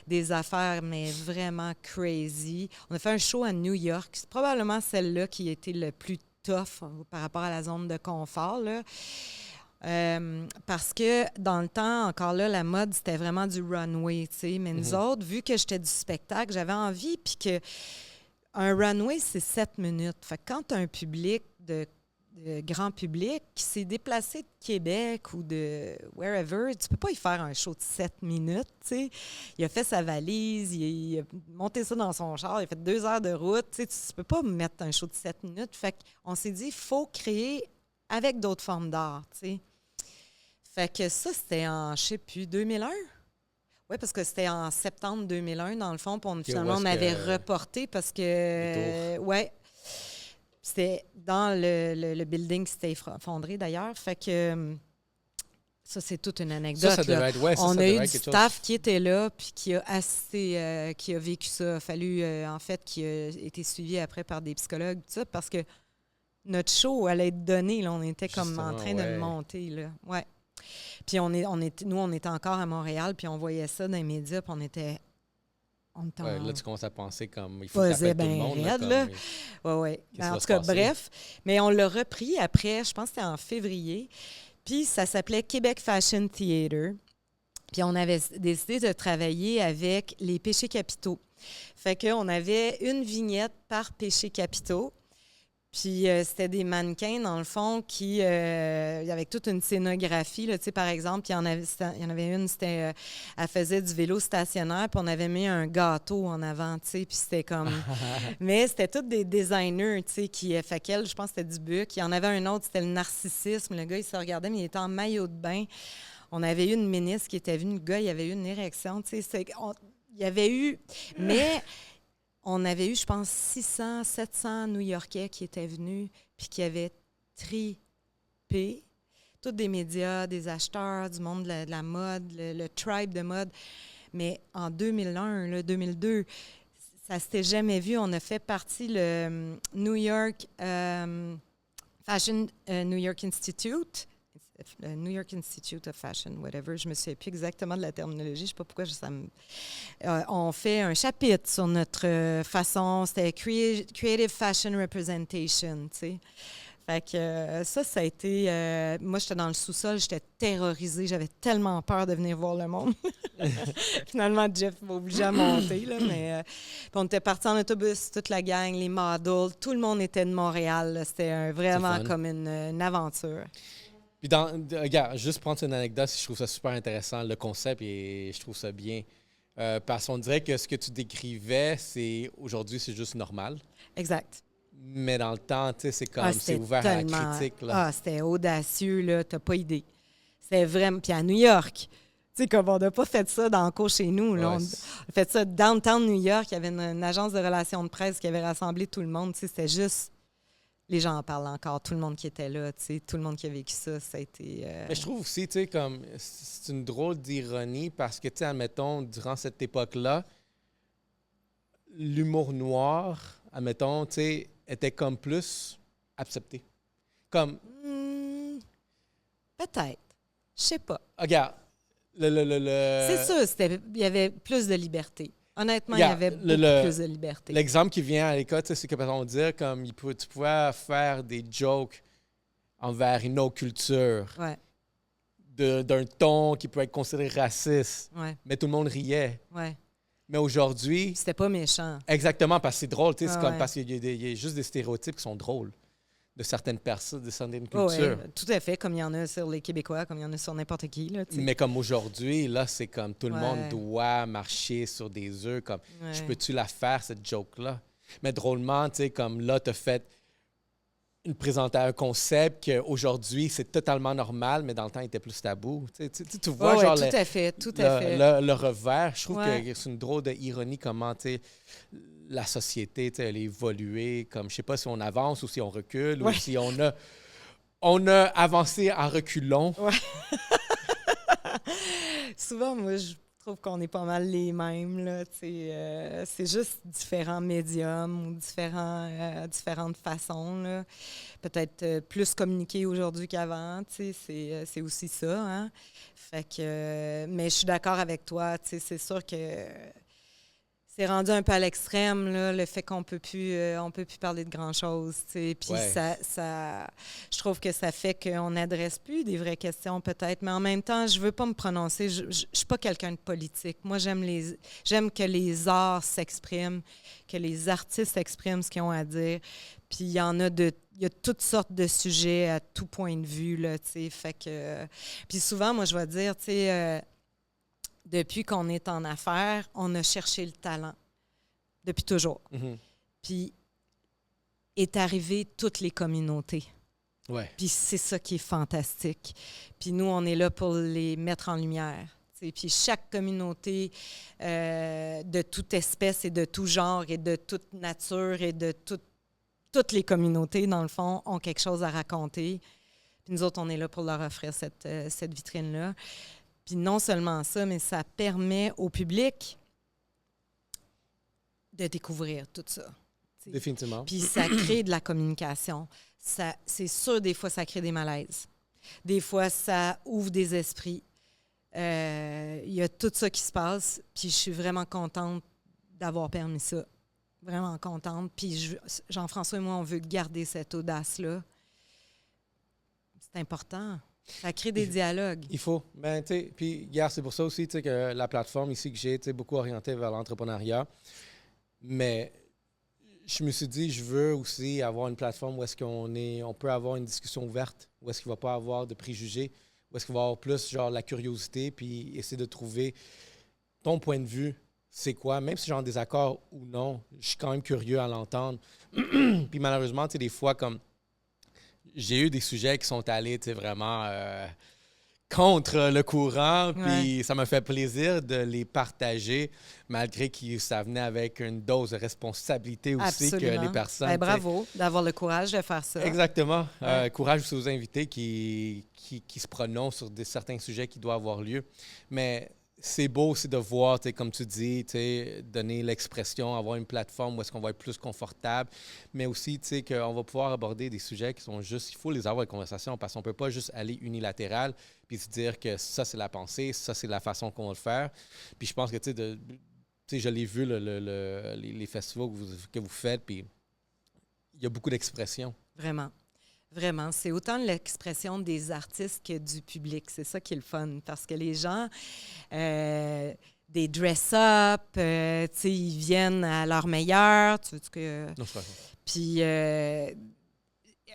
des affaires, mais vraiment crazy. On a fait un show à New York. C'est probablement celle-là qui a été le plus tough par rapport à la zone de confort, là. Parce que dans le temps, encore là, la mode, c'était vraiment du runway, tu sais. Mais nous autres, vu que j'étais du spectacle, j'avais envie, puis que un runway, c'est 7 minutes. Fait que quand tu as un public de grand public qui s'est déplacé de Québec ou de wherever, tu peux pas y faire un show de 7 minutes, tu sais. Il a fait sa valise, il a monté ça dans son char, il a fait 2 heures de route, tu sais. Tu peux pas mettre un show de 7 minutes. Fait qu'on s'est dit, il faut créer avec d'autres formes d'art, tu sais. Fait que ça, c'était en, je sais plus, 2001? Oui, parce que c'était en septembre 2001, dans le fond, puis finalement, on avait reporté parce que... Ouais. C'était dans le building qui s'était effondré, d'ailleurs. Fait que ça, c'est toute une anecdote. Ça devait être, ouais, on a eu du staff chose. qui était là puis qui a assisté, qui a vécu ça. Il a fallu, en fait, qu'il a été suivi après par des psychologues, tout ça, parce que notre show allait être donné. Là, on était comme Justement, en train de le monter. Là. Ouais. Puis nous, on était encore à Montréal, puis on voyait ça dans les médias, puis on était... là, tu commences à penser comme il faut que ça tout le monde. Raide, oui. En tout cas, bref. Mais on l'a repris après, je pense que c'était en février. Puis ça s'appelait Québec Fashion Theatre. Puis on avait décidé de travailler avec les péchés capitaux. Fait qu'on avait une vignette par péché capitaux. Puis c'était des mannequins, dans le fond, qui, avec toute une scénographie, là, tu sais, par exemple, il y en avait une, c'était, elle faisait du vélo stationnaire, puis on avait mis un gâteau en avant, tu sais, puis c'était comme... Mais c'était tous des designers, tu sais, qui... Fait qu'elle, je pense que c'était Dubuc. Il y en avait un autre, c'était le narcissisme. Le gars, il se regardait, mais il était en maillot de bain. On avait eu une ministre qui était venue, le gars, il avait eu une érection, tu sais. Il y avait eu... Mais... On avait eu, je pense, 600, 700 New-Yorkais qui étaient venus puis qui avaient tripé. Tous des médias, des acheteurs, du monde de la mode, le tribe de mode. Mais en 2001, là, 2002, ça ne s'était jamais vu. On a fait partie le New York Fashion New York Institute. Le New York Institute of Fashion, whatever. Je ne me souviens plus exactement de la terminologie. Je ne sais pas pourquoi on fait un chapitre sur notre façon. C'était Creative Fashion Representation, tu sais. Fait que ça a été... moi, j'étais dans le sous-sol, j'étais terrorisée. J'avais tellement peur de venir voir le monde. Finalement, Jeff m'a obligé à monter, là, mais on était partis en autobus, toute la gang, les models. Tout le monde était de Montréal. Là. C'était vraiment comme une aventure. Puis, regarde, juste prendre une anecdote, je trouve ça super intéressant, le concept, et je trouve ça bien. Parce qu'on dirait que ce que tu décrivais, aujourd'hui, c'est juste normal. Exact. Mais dans le temps, tu sais, c'est comme, c'est ouvert à la critique. Là. C'était audacieux, là, t'as pas idée. C'était vraiment... Puis à New York, tu sais, comme on n'a pas fait ça dans le cours chez nous. Là, on a fait ça downtown New York, il y avait une agence de relations de presse qui avait rassemblé tout le monde, tu sais, c'était juste... Les gens en parlent encore, tout le monde qui était là, tu sais, tout le monde qui a vécu ça, ça a été... Mais je trouve aussi, tu sais, comme c'est une drôle d'ironie parce que, tu sais, admettons, durant cette époque-là, l'humour noir, admettons, tu sais, était comme plus accepté. Comme... Peut-être. Je sais pas. Regarde, C'est sûr, il y avait plus de liberté. Honnêtement, il y avait beaucoup plus de liberté. L'exemple qui vient à l'école, c'est que, on dire, comme tu pouvais faire des jokes envers une autre culture, d'un ton qui peut être considéré raciste, mais tout le monde riait. Ouais. Mais aujourd'hui... C'était pas méchant. Exactement, parce que c'est drôle, c'est comme, parce qu'il y a juste des stéréotypes qui sont drôles de certaines personnes, de certaines cultures. Oui, tout à fait, comme il y en a sur les Québécois, comme il y en a sur n'importe qui. Là, mais comme aujourd'hui, là, c'est comme tout le monde doit marcher sur des œufs, comme je peux-tu la faire, cette joke-là? Mais drôlement, tu sais, comme là, tu as fait un concept qu'aujourd'hui, c'est totalement normal, mais dans le temps, il était plus tabou. Tu vois, genre, tout à fait. Le revers, je trouve que c'est une drôle d'ironie comment, tu sais, la société, elle a évolué, comme, je sais pas si on avance ou si on recule, ou si on On a avancé en reculons. Ouais. Souvent, moi, je trouve qu'on est pas mal les mêmes, là, c'est juste différents médiums ou différentes façons, là. Peut-être plus communiquer aujourd'hui qu'avant, c'est aussi ça, hein? Fait que, mais je suis d'accord avec toi, c'est sûr que c'est rendu un peu à l'extrême, là, le fait qu'on on peut plus parler de grand-chose, puis je trouve que ça fait qu'on n'adresse plus des vraies questions, peut-être, mais en même temps, je veux pas me prononcer, je suis pas quelqu'un de politique. Moi, j'aime que les arts s'expriment, que les artistes s'expriment ce qu'ils ont à dire, puis il y a toutes sortes de sujets à tout point de vue, là, fait que... puis souvent, moi, je vais dire, depuis qu'on est en affaires, on a cherché le talent. Depuis toujours. Mm-hmm. Puis est arrivé toutes les communautés. Ouais. Puis c'est ça qui est fantastique. Puis nous, on est là pour les mettre en lumière. Puis chaque communauté de toute espèce et de tout genre et de toute nature et de toutes les communautés, dans le fond, ont quelque chose à raconter. Puis nous autres, on est là pour leur offrir cette vitrine-là. Puis non seulement ça, mais ça permet au public de découvrir tout ça. T'sais. Définitivement. Puis ça crée de la communication. C'est sûr, des fois, ça crée des malaises. Des fois, ça ouvre des esprits. Il y a tout ça qui se passe. Puis je suis vraiment contente d'avoir permis ça. Vraiment contente. Puis Jean-François et moi, on veut garder cette audace-là. C'est important. Ça crée des dialogues. Il faut. Ben, tu sais, puis, hier, c'est pour ça aussi que la plateforme ici que j'ai, beaucoup orientée vers l'entrepreneuriat. Mais je me suis dit, je veux aussi avoir une plateforme où est-ce on peut avoir une discussion ouverte, où est-ce qu'il ne va pas avoir de préjugés, où est-ce qu'il va y avoir plus, genre, la curiosité, puis essayer de trouver ton point de vue, c'est quoi, même si j'ai un désaccord ou non, je suis quand même curieux à l'entendre. Puis malheureusement, tu sais, des fois, comme j'ai eu des sujets qui sont allés, tu sais, vraiment contre le courant, puis ça m'a fait plaisir de les partager, malgré que ça venait avec une dose de responsabilité aussi. Absolument. Que les personnes... Ben, bravo d'avoir le courage de faire ça. Exactement. Courage aussi aux invités qui se prononcent sur certains sujets qui doivent avoir lieu. Mais c'est beau aussi de voir, comme tu dis, donner l'expression, avoir une plateforme où est-ce qu'on va être plus confortable, mais aussi qu'on va pouvoir aborder des sujets qui sont juste, il faut les avoir en conversation parce qu'on ne peut pas juste aller unilatéral puis se dire que ça, c'est la pensée, ça, c'est la façon qu'on va le faire. Puis je pense que, je l'ai vu, les festivals que vous faites, puis il y a beaucoup d'expression. Vraiment. Vraiment, c'est autant l'expression des artistes que du public. C'est ça qui est le fun, parce que les gens, des dress-up, ils viennent à leur meilleur. Non, c'est pas ça. Puis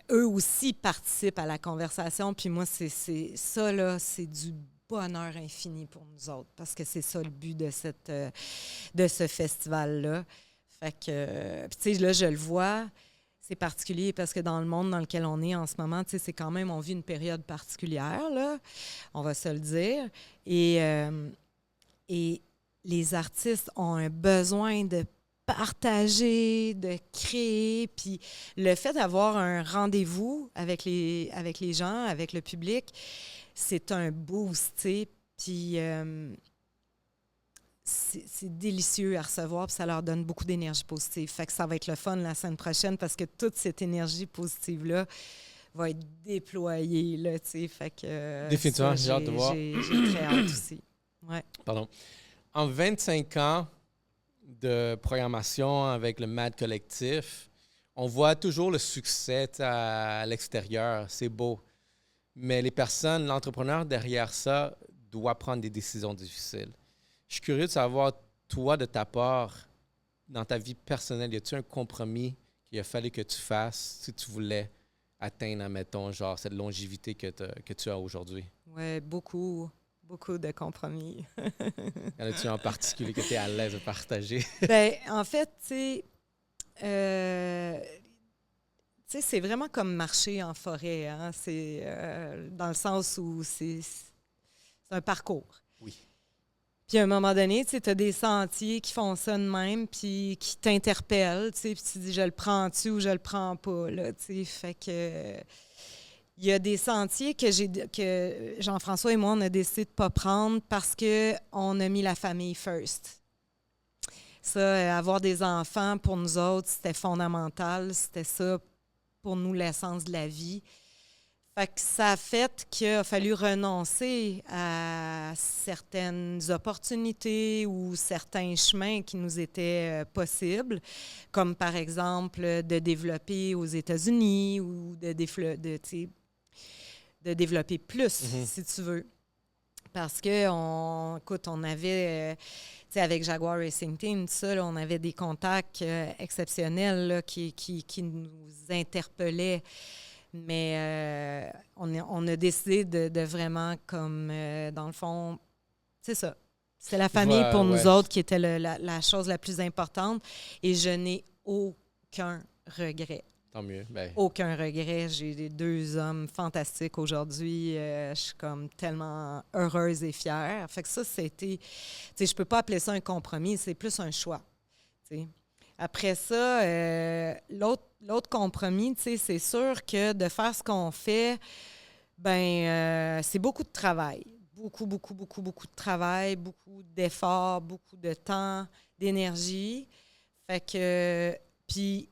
eux aussi participent à la conversation. Puis moi, c'est ça, là, c'est du bonheur infini pour nous autres, parce que c'est ça le but de ce festival-là. Fait que, tu sais, là, je le vois... C'est particulier parce que dans le monde dans lequel on est en ce moment, c'est quand même, on vit une période particulière, là, on va se le dire. Et les artistes ont un besoin de partager, de créer. Puis le fait d'avoir un rendez-vous avec les gens, avec le public, c'est un boost, tu sais. Puis... c'est délicieux à recevoir, puis ça leur donne beaucoup d'énergie positive. Fait que ça va être le fun la semaine prochaine parce que toute cette énergie positive-là va être déployée, là, tu sais. Fait que... Définitivement, j'ai hâte de voir. J'ai très hâte aussi. Ouais. Pardon. En 25 ans de programmation avec le MAD Collectif, on voit toujours le succès à l'extérieur. C'est beau. Mais les personnes, l'entrepreneur derrière ça doit prendre des décisions difficiles. Je suis curieux de savoir, toi, de ta part, dans ta vie personnelle, y a-t-il un compromis qu'il a fallu que tu fasses si tu voulais atteindre, admettons, genre cette longévité que tu as aujourd'hui? Oui, beaucoup de compromis. Y en a-tu en particulier que tu es à l'aise de partager? Bien, en fait, tu sais, c'est vraiment comme marcher en forêt. Hein? C'est dans le sens où c'est un parcours. Oui. Puis à un moment donné, tu as des sentiers qui font ça de même, puis qui t'interpellent, puis tu dis, je le prends-tu ou je le prends pas, là, fait que... Il y a des sentiers que Jean-François et moi, on a décidé de ne pas prendre parce qu'on a mis la famille first. Ça, avoir des enfants, pour nous autres, c'était fondamental. C'était ça, pour nous, l'essence de la vie. Fait que ça a fait qu'il a fallu renoncer à certaines opportunités ou certains chemins qui nous étaient possibles, comme par exemple de développer aux États-Unis ou de développer plus, si tu veux. Parce que, on avait, avec Jaguar Racing Team, tout ça, là, on avait des contacts exceptionnels là, qui nous interpellaient. Mais on a décidé de vraiment, comme, dans le fond, c'est ça. C'est la famille pour nous autres qui était la chose la plus importante. Et je n'ai aucun regret. Tant mieux. Ben. Aucun regret. J'ai des 2 hommes fantastiques aujourd'hui. Je suis comme tellement heureuse et fière. Fait que ça, c'était... Tu sais, je peux pas appeler ça un compromis. C'est plus un choix. T'sais. Après ça, l'autre compromis, tu sais, c'est sûr que de faire ce qu'on fait, c'est beaucoup de travail. Beaucoup de travail, beaucoup d'efforts, beaucoup de temps, d'énergie. Fait que... Puis...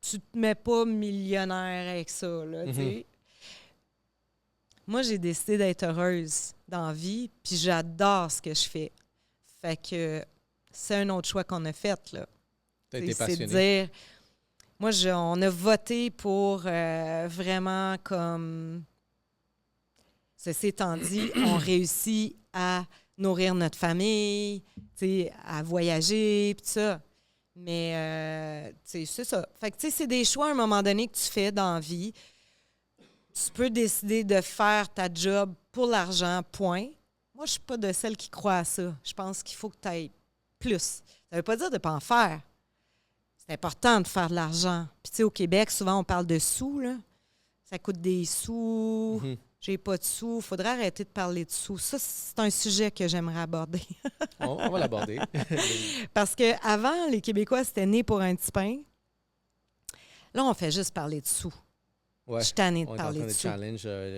tu te mets pas millionnaire avec ça, là, tu sais. Moi, j'ai décidé d'être heureuse dans la vie, puis j'adore ce que je fais. Fait que c'est un autre choix qu'on a fait, là. T'as été passionnée. C'est de dire... Moi, on a voté pour vraiment comme... Ceci étant dit, on réussit à nourrir notre famille, tu sais, à voyager, puis tout ça. Mais, c'est ça. Fait que, tu sais, c'est des choix à un moment donné que tu fais dans la vie. Tu peux décider de faire ta job pour l'argent, point. Moi, je suis pas de celle qui croit à ça. Je pense qu'il faut que tu ailles plus. Ça veut pas dire de ne pas en faire. C'est important de faire de l'argent. Puis, tu sais, au Québec, souvent, on parle de sous, là. Ça coûte des sous. J'ai pas de sous. Il faudrait arrêter de parler de sous. Ça, c'est un sujet que j'aimerais aborder. On va l'aborder. Parce qu'avant, les Québécois, c'était né pour un petit pain. Là, on fait juste parler de sous. Ouais. Je suis tannée de parler de sous.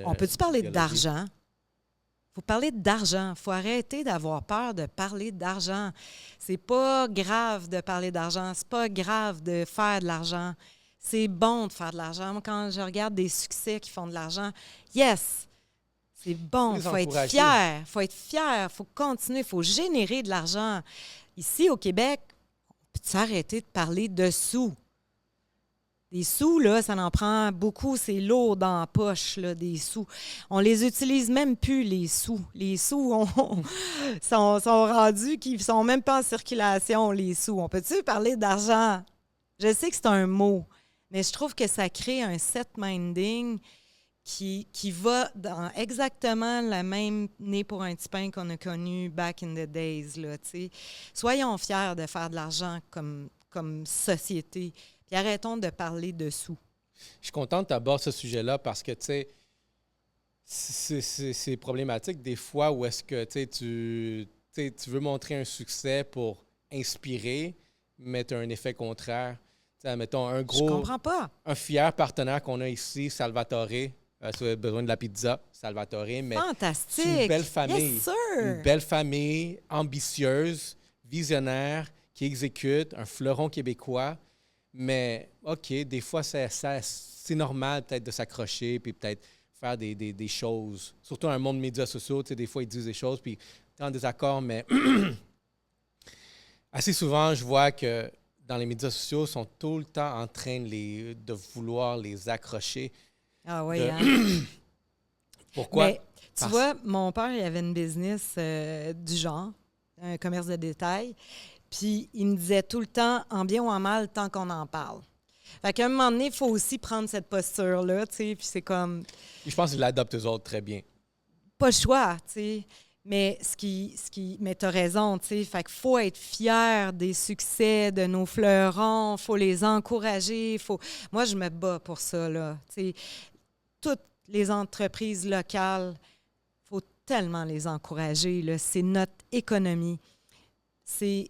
On peut-tu parler d'argent? Il faut parler d'argent. Il faut arrêter d'avoir peur de parler d'argent. C'est pas grave de parler d'argent. C'est pas grave de faire de l'argent. C'est bon de faire de l'argent. Moi, quand je regarde des succès qui font de l'argent, yes! C'est bon, il faut être fier. Il faut être fier, il faut continuer, il faut générer de l'argent. Ici, au Québec, on peut arrêter de parler de sous? Des sous, là, ça en prend beaucoup. C'est lourd dans la poche, là, des sous. On les utilise même plus, les sous. Les sous sont rendus qu'ils ne sont même pas en circulation, les sous. On peut-tu parler d'argent? Je sais que c'est un mot, mais je trouve que ça crée un set-minding qui va dans exactement la même nez pour un petit pain qu'on a connu back in the days, là, t'sais. Soyons fiers de faire de l'argent comme société, puis arrêtons de parler de sous. Je suis contente que tu abordes ce sujet-là parce que, tu sais, c'est problématique des fois où est-ce que, tu veux montrer un succès pour inspirer, mais tu as un effet contraire. T'sais, mettons, un gros... Je comprends pas. Un fier partenaire qu'on a ici, Salvatore. Si vous avez besoin de la pizza, Salvatore. Mais fantastique! C'est une belle famille. Yes, sir! Une belle famille, ambitieuse, visionnaire, qui exécute, un fleuron québécois. Mais, OK, des fois, c'est normal peut-être de s'accrocher puis peut-être faire des choses. Surtout dans un monde de médias sociaux, des fois, ils disent des choses puis tu es en désaccord, mais assez souvent, je vois que dans les médias sociaux, ils sont tout le temps en train de vouloir les accrocher. Ah oui, hein? Pourquoi? Mais, tu vois, mon père, il avait une business du genre, un commerce de détail, puis il me disait tout le temps, en bien ou en mal, tant qu'on en parle. Fait qu'à un moment donné, il faut aussi prendre cette posture-là, tu sais, puis c'est comme... Je pense qu'ils l'adoptent eux autres très bien. Pas le choix, tu sais. Mais mais t'as raison, tu sais. Fait qu'il faut être fier des succès de nos fleurons, faut les encourager, Moi, je me bats pour ça, là, tu sais. Toutes les entreprises locales, il faut tellement les encourager, là. C'est notre économie. C'est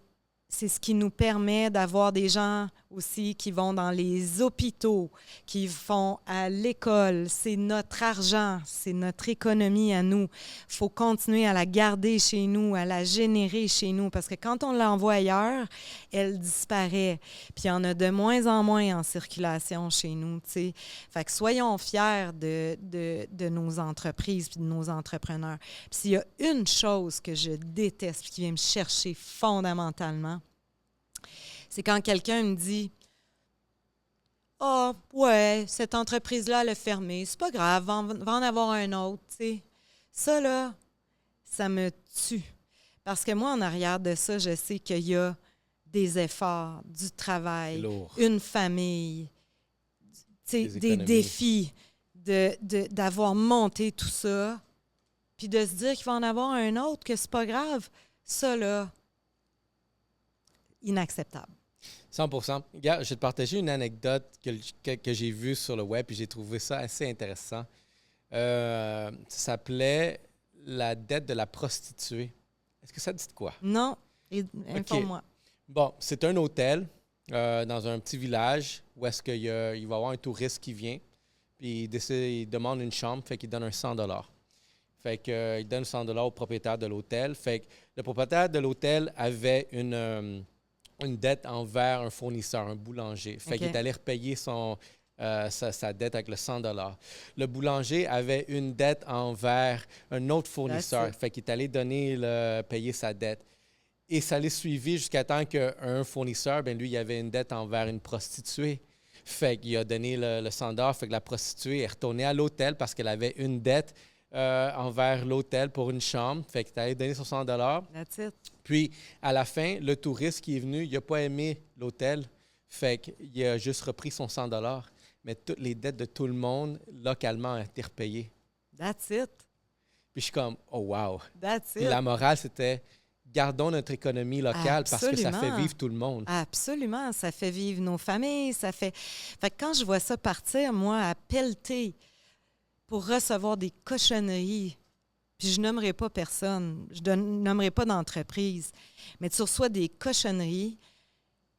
ce qui nous permet d'avoir des gens aussi qui vont dans les hôpitaux, qui vont à l'école. C'est notre argent, c'est notre économie à nous. Il faut continuer à la garder chez nous, à la générer chez nous, parce que quand on l'envoie ailleurs, elle disparaît. Puis il y en a de moins en moins en circulation chez nous, tu sais. Fait que soyons fiers de nos entreprises puis de nos entrepreneurs. Puis s'il y a une chose que je déteste puis qui vient me chercher fondamentalement, c'est quand quelqu'un me dit « Ah, ouais, cette entreprise-là, elle a fermé. C'est pas grave, va en avoir un autre. » tu sais. Ça, là, ça me tue. Parce que moi, en arrière de ça, je sais qu'il y a des efforts, du travail, une famille, des défis, d'avoir monté tout ça, puis de se dire qu'il va en avoir un autre, que c'est pas grave. Ça, là, inacceptable. 100%. Regarde, je vais te partager une anecdote que j'ai vue sur le web et j'ai trouvé ça assez intéressant. Ça s'appelait la dette de la prostituée. Est-ce que ça te dit de quoi? Non. Informe-moi. Okay. Bon, c'est un hôtel dans un petit village où est-ce qu'il va y avoir un touriste qui vient puis il demande une chambre, fait qu'il donne un 100 $. Fait qu'il donne 100 $ au propriétaire de l'hôtel. Fait que le propriétaire de l'hôtel avait une dette envers un fournisseur, un boulanger. Fait qu'il est allé repayer sa dette avec le 100 $. Le boulanger avait une dette envers un autre fournisseur. Fait qu'il est allé payer sa dette. Et ça l'a suivi jusqu'à temps qu'un fournisseur, lui, il avait une dette envers une prostituée. Fait qu'il a donné le 100 $. Fait que la prostituée est retournée à l'hôtel parce qu'elle avait une dette envers l'hôtel pour une chambre. Fait qu'il est allé donner son 100 $. That's it. Puis, à la fin, le touriste qui est venu, il n'a pas aimé l'hôtel. Fait qu'il a juste repris son 100 $. Mais toutes les dettes de tout le monde, localement, ont été repayées. That's it. Puis je suis comme, oh wow. That's it. Puis la morale, c'était, gardons notre économie locale parce que ça fait vivre tout le monde. Absolument. Ça fait vivre nos familles. Fait que quand je vois ça partir, moi, à pelleter pour recevoir des cochonneries, puis je nommerai pas personne, je nommerai pas d'entreprise, mais tu reçois des cochonneries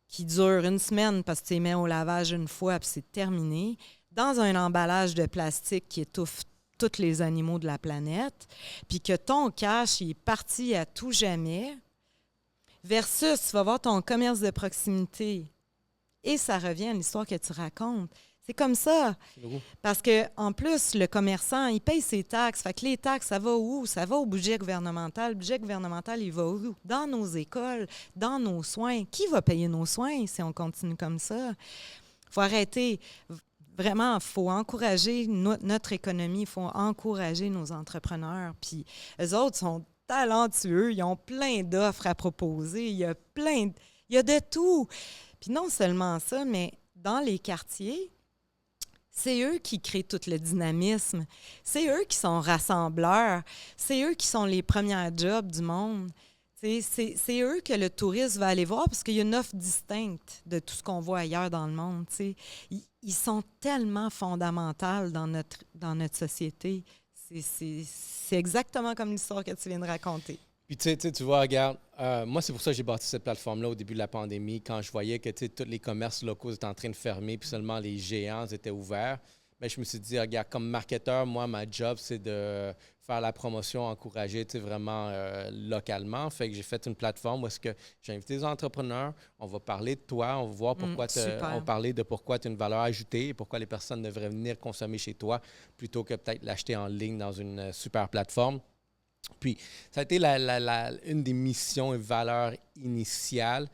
qui durent une semaine parce que tu les mets au lavage une fois puis c'est terminé, dans un emballage de plastique qui étouffe tous les animaux de la planète, puis que ton cash il est parti à tout jamais, versus tu vas voir ton commerce de proximité et ça revient à l'histoire que tu racontes. C'est comme ça. Parce qu'en plus, le commerçant, il paye ses taxes. Fait que les taxes, ça va où? Ça va au budget gouvernemental. Le budget gouvernemental, il va où? Dans nos écoles, dans nos soins. Qui va payer nos soins si on continue comme ça? Il faut arrêter. Vraiment, il faut encourager notre économie. Il faut encourager nos entrepreneurs. Puis eux autres sont talentueux. Ils ont plein d'offres à proposer. Il y a de tout. Puis non seulement ça, mais dans les quartiers, c'est eux qui créent tout le dynamisme. C'est eux qui sont rassembleurs. C'est eux qui sont les premiers jobs du monde. C'est eux que le touriste va aller voir parce qu'il y a une offre distincte de tout ce qu'on voit ailleurs dans le monde. Ils sont tellement fondamentaux dans notre société. C'est exactement comme l'histoire que tu viens de raconter. Puis tu vois, regarde, moi, c'est pour ça que j'ai bâti cette plateforme-là au début de la pandémie, quand je voyais que tous les commerces locaux étaient en train de fermer, puis seulement les géants étaient ouverts. Bien, je me suis dit, regarde, comme marketeur, moi, ma job, c'est de faire la promotion, encourager vraiment localement. Fait que j'ai fait une plateforme où est-ce que j'ai invité des entrepreneurs, on va parler de toi, on va voir pourquoi on va parler de pourquoi tu as une valeur ajoutée et pourquoi les personnes devraient venir consommer chez toi plutôt que peut-être l'acheter en ligne dans une super plateforme. Puis, ça a été une des missions et valeurs initiales.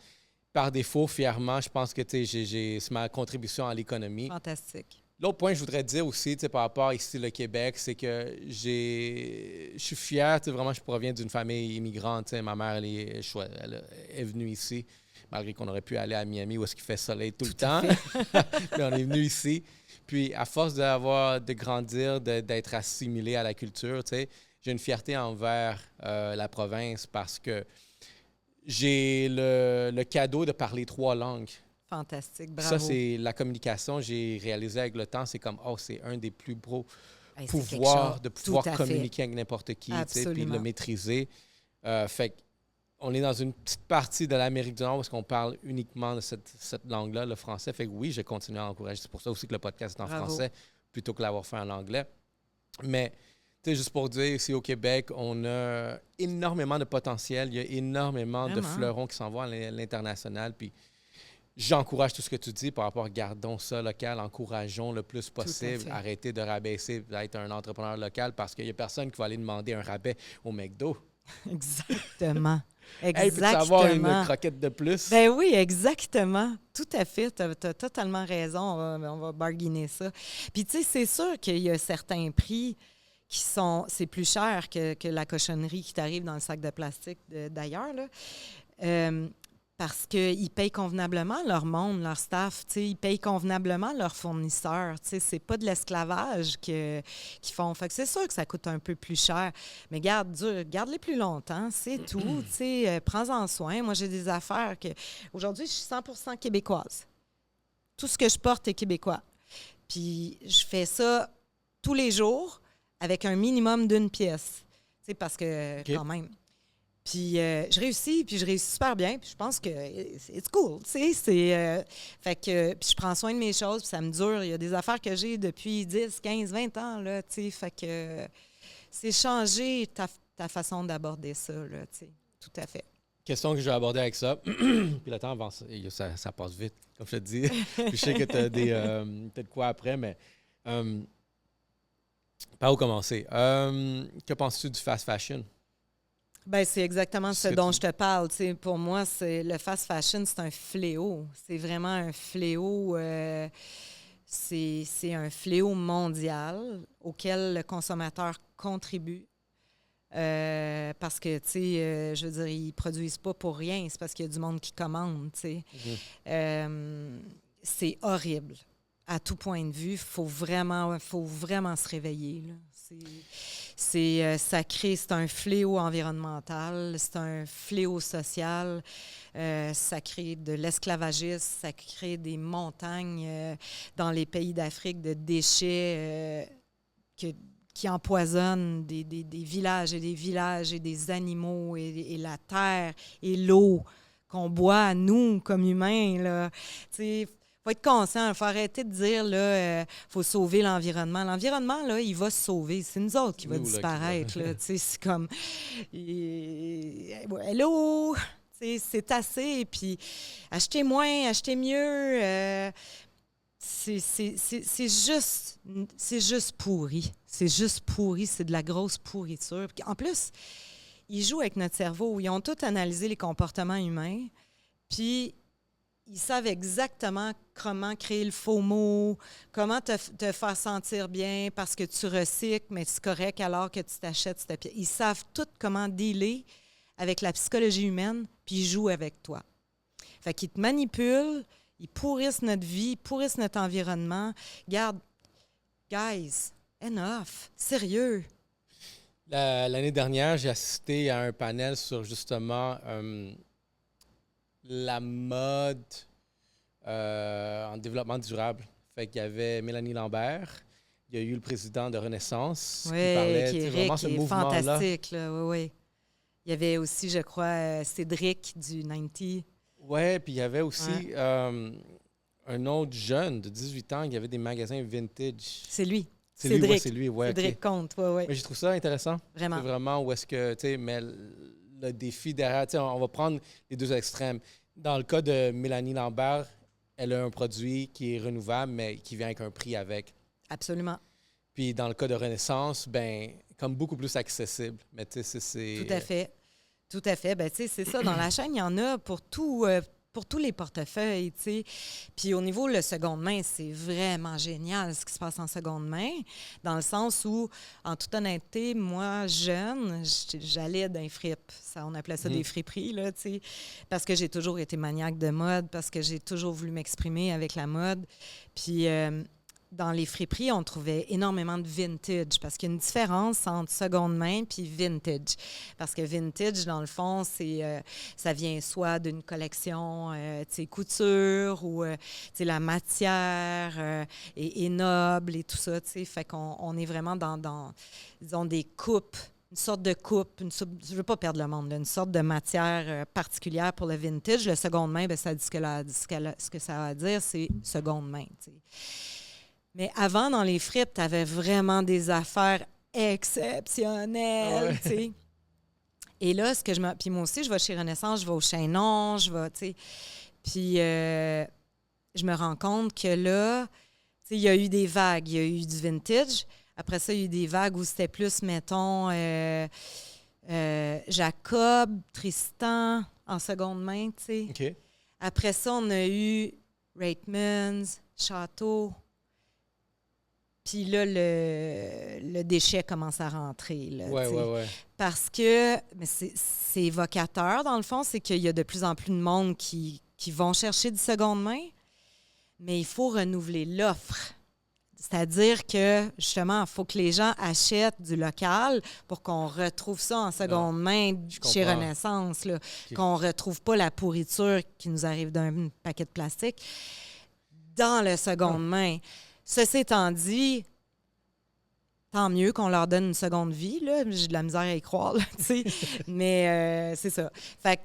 Par défaut, fièrement, je pense que c'est ma contribution à l'économie. Fantastique. L'autre point que je voudrais dire aussi par rapport ici, le Québec, c'est que je suis fier, vraiment, je proviens d'une famille immigrante. Ma mère, elle est venue ici, malgré qu'on aurait pu aller à Miami où est-ce qu'il fait soleil tout le temps. Puis on est venu ici. Puis, à force de grandir, d'être assimilé à la culture, j'ai une fierté envers la province parce que j'ai le cadeau de parler 3 langues. Fantastique, bravo. Ça, c'est la communication, j'ai réalisé avec le temps, c'est comme, c'est un des plus beaux pouvoirs de pouvoir communiquer avec n'importe qui, puis le maîtriser. Fait on est dans une petite partie de l'Amérique du Nord où on parle uniquement de cette langue-là, le français. Fait que oui, je continue à encourager. C'est pour ça aussi que le podcast est en Bravo. français plutôt que l'avoir fait en anglais. Mais, tu sais, juste pour dire, ici au Québec, on a énormément de potentiel. Il y a énormément de fleurons qui s'en vont à l'international. Puis, j'encourage tout ce que tu dis par rapport à gardons ça local, encourageons le plus possible, arrêtez de rabaisser d'être un entrepreneur local parce qu'il n'y a personne qui va aller demander un rabais au McDo. Exactement. Hey, peux-tu avoir une croquette de plus? Ben oui, exactement. Tout à fait. Tu as totalement raison. On va bargainer ça. Puis, tu sais, c'est sûr qu'il y a certains prix qui sont... C'est plus cher que la cochonnerie qui t'arrive dans le sac de plastique d'ailleurs, là. Parce qu'ils payent convenablement leur monde, leur staff, ils payent convenablement leurs fournisseurs. C'est pas de l'esclavage qu'ils font. Fait que c'est sûr que ça coûte un peu plus cher. Mais garde-les plus longtemps, c'est tout. Prends-en soin. Moi, j'ai des affaires que... Aujourd'hui, je suis 100% québécoise. Tout ce que je porte est québécois. Puis je fais ça tous les jours avec un minimum d'une pièce. Parce que, quand même... Puis je réussis super bien. Puis je pense que it's cool, tu sais. Fait que, puis je prends soin de mes choses, puis ça me dure. Il y a des affaires que j'ai depuis 10, 15, 20 ans, là, tu sais. Fait que c'est changer ta façon d'aborder ça, là, tu sais. Tout à fait. Question que je vais aborder avec ça. Puis le temps avance, ça passe vite, comme je te dis. Puis je sais que tu as de quoi après, mais par où commencer? Que penses-tu du fast fashion? Bien, c'est exactement ce dont je te parle. T'sais, pour moi, le fast fashion, c'est un fléau. C'est vraiment un fléau. C'est un fléau mondial auquel le consommateur contribue. Parce que, tu sais, je veux dire, ils ne produisent pas pour rien. C'est parce qu'il y a du monde qui commande, tu sais. C'est horrible. À tout point de vue, il faut vraiment se réveiller, là. C'est sacré, c'est un fléau environnemental, c'est un fléau social, ça crée de l'esclavagisme, ça crée des montagnes dans les pays d'Afrique de déchets qui empoisonnent des villages et des villages et des animaux et la terre et l'eau qu'on boit, nous, comme humains, là. Tu sais, il faut être conscient, il faut arrêter de dire là, faut sauver l'environnement. L'environnement, là, il va se sauver. C'est nous autres qui va disparaître. Là, c'est comme hello! C'est assez. Puis achetez moins, achetez mieux. C'est juste pourri. C'est juste pourri. C'est de la grosse pourriture. Puis, en plus, ils jouent avec notre cerveau. Ils ont tout analysé les comportements humains. Puis ils savent exactement comment créer le faux mot, comment te faire sentir bien parce que tu recycles, mais c'est correct alors que tu t'achètes cette pièce. Ils savent tout comment dealer avec la psychologie humaine, puis ils jouent avec toi. Fait qu'ils te manipulent, ils pourrissent notre vie, ils pourrissent notre environnement. Regarde, guys, enough, sérieux. L'année dernière, j'ai assisté à un panel sur justement... la mode en développement durable. Fait qu'il y avait Mélanie Lambert, il y a eu le président de Renaissance qui parlait qui vraiment ce mouvement-là. Fantastique, là, oui. Il y avait aussi, je crois, Cédric du 90. Oui, puis il y avait aussi un autre jeune de 18 ans qui avait des magasins vintage. C'est lui. Cédric. C'est lui, ouais, Cédric Comte, oui. Mais je trouve ça intéressant. Vraiment. C'est vraiment où est-ce que, tu sais, mais le défi derrière, tu sais, on va prendre les deux extrêmes. Dans le cas de Mélanie Lambert, elle a un produit qui est renouvelable, mais qui vient avec un prix avec. Absolument. Puis dans le cas de Renaissance, ben comme beaucoup plus accessible. Mais tu sais, c'est... Tout à fait. Tout à fait. Ben, tu sais, c'est ça. Dans la chaîne, il y en a pour tous les portefeuilles, tu sais. Puis au niveau de seconde main, c'est vraiment génial ce qui se passe en seconde main, dans le sens où, en toute honnêteté, moi, jeune, j'allais dans les fripes. Ça, on appelait ça des friperies, là, tu sais, parce que j'ai toujours été maniaque de mode, parce que j'ai toujours voulu m'exprimer avec la mode. Puis dans les friperies, on trouvait énormément de vintage parce qu'il y a une différence entre seconde main puis vintage. Parce que vintage, dans le fond, ça vient soit d'une collection couture ou la matière est noble et tout ça. Fait qu'on est vraiment dans disons, des coupes une sorte de coupe, je veux pas perdre le monde, là, une sorte de matière particulière pour le vintage. Le seconde main, ben, ça dit ce que ça va dire, c'est seconde main. T'sais. Mais avant, dans les fripes, tu avais vraiment des affaires exceptionnelles. Ouais. Et là, puis moi aussi, je vais chez Renaissance, je vais au Chaînon, je vais, tu sais. Puis je me rends compte que là, tu sais, il y a eu des vagues. Il y a eu du vintage. Après ça, il y a eu des vagues où c'était plus, mettons, Jacob, Tristan, en seconde main, tu sais. OK. Après ça, on a eu Reitmans, Château. Puis là, le déchet commence à rentrer. Là, Ouais. Parce que mais c'est évocateur, dans le fond, c'est qu'il y a de plus en plus de monde qui vont chercher du seconde main, mais il faut renouveler l'offre. C'est-à-dire que, justement, il faut que les gens achètent du local pour qu'on retrouve ça en seconde main chez Renaissance, là, qu'on ne retrouve pas la pourriture qui nous arrive d'un paquet de plastique dans le seconde main. Ceci étant dit, tant mieux qu'on leur donne une seconde vie. Là. J'ai de la misère à y croire, là, mais c'est ça. Fait que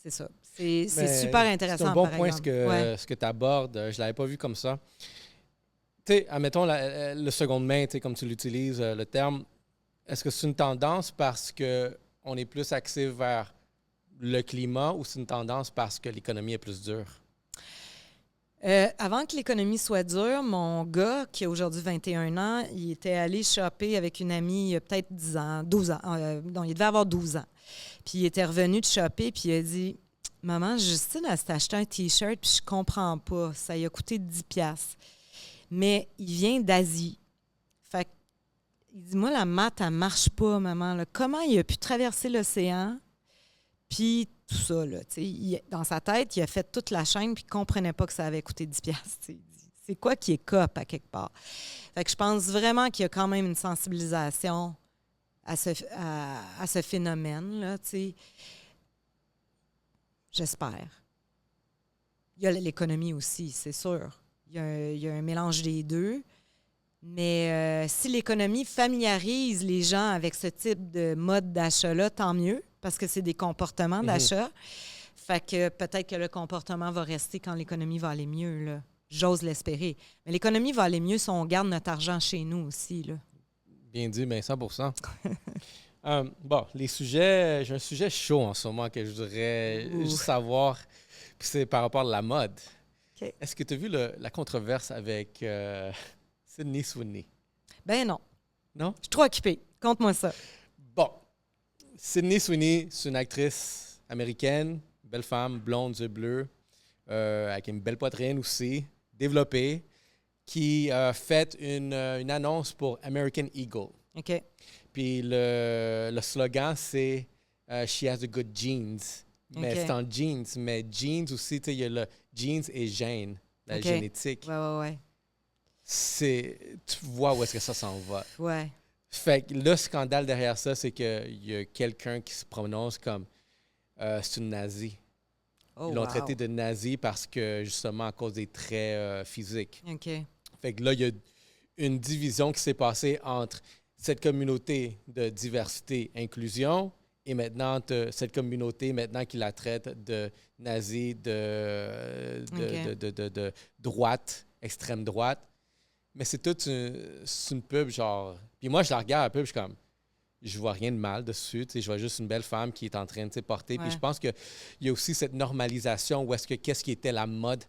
c'est ça. C'est super intéressant. C'est un bon point exemple. ce que tu abordes. Je ne l'avais pas vu comme ça. Tu sais, admettons le seconde main, comme tu l'utilises, le terme, est-ce que c'est une tendance parce qu'on est plus axé vers le climat ou c'est une tendance parce que l'économie est plus dure? Avant que l'économie soit dure, mon gars, qui a aujourd'hui 21 ans, il était allé shopper avec une amie il y a peut-être 10 ans, 12 ans. Non, il devait avoir 12 ans. Puis il était revenu de shopper, puis il a dit « Maman, Justine, elle s'est acheté un T-shirt, puis je comprends pas. Ça lui a coûté 10$. Mais il vient d'Asie. » Fait il dit « Moi, la maths, elle marche pas, maman. Là. Comment il a pu traverser l'océan? » Puis tout ça, là, dans sa tête, il a fait toute la chaîne puis il ne comprenait pas que ça avait coûté 10$. C'est quoi qui est cop à quelque part? Fait que je pense vraiment qu'il y a quand même une sensibilisation à ce phénomène-là, j'espère. Il y a l'économie aussi, c'est sûr. Il y a un mélange des deux. Mais si l'économie familiarise les gens avec ce type de mode d'achat-là, tant mieux, parce que c'est des comportements d'achat. Fait que peut-être que le comportement va rester quand l'économie va aller mieux, là. J'ose l'espérer. Mais l'économie va aller mieux si on garde notre argent chez nous aussi, là. Bien dit, bien 100%. Bon, les sujets, j'ai un sujet chaud en ce moment que je voudrais juste savoir, puis c'est par rapport à la mode. Okay. Est-ce que tu as vu la controverse avec Sydney Sweeney? Ben non. Non? Je suis trop occupée. Conte-moi ça. Bon. Sydney Sweeney, c'est une actrice américaine, belle femme, blonde, yeux bleus, avec une belle poitrine aussi, développée, qui a fait une annonce pour American Eagle. OK. Puis le slogan, c'est She has the good genes. Mais c'est en jeans. Mais jeans aussi, tu sais, il y a le jeans et gène, la génétique. Ouais. Tu vois où est-ce que ça s'en va. Ouais. Fait que le scandale derrière ça, c'est qu'il y a quelqu'un qui se prononce comme c'est une nazie. Ils l'ont traité de nazi parce que, justement, à cause des traits physiques. OK. Fait que là, il y a une division qui s'est passée entre cette communauté de diversité, inclusion, et maintenant cette communauté maintenant qui la traite de nazi, de droite, extrême droite. Mais c'est toute une pub, genre... Puis moi, je la regarde la pub, je suis comme... Je vois rien de mal dessus, tu sais, je vois juste une belle femme qui est en train de porter. Puis je pense qu'il y a aussi cette normalisation où est-ce que qu'est-ce qui était la mode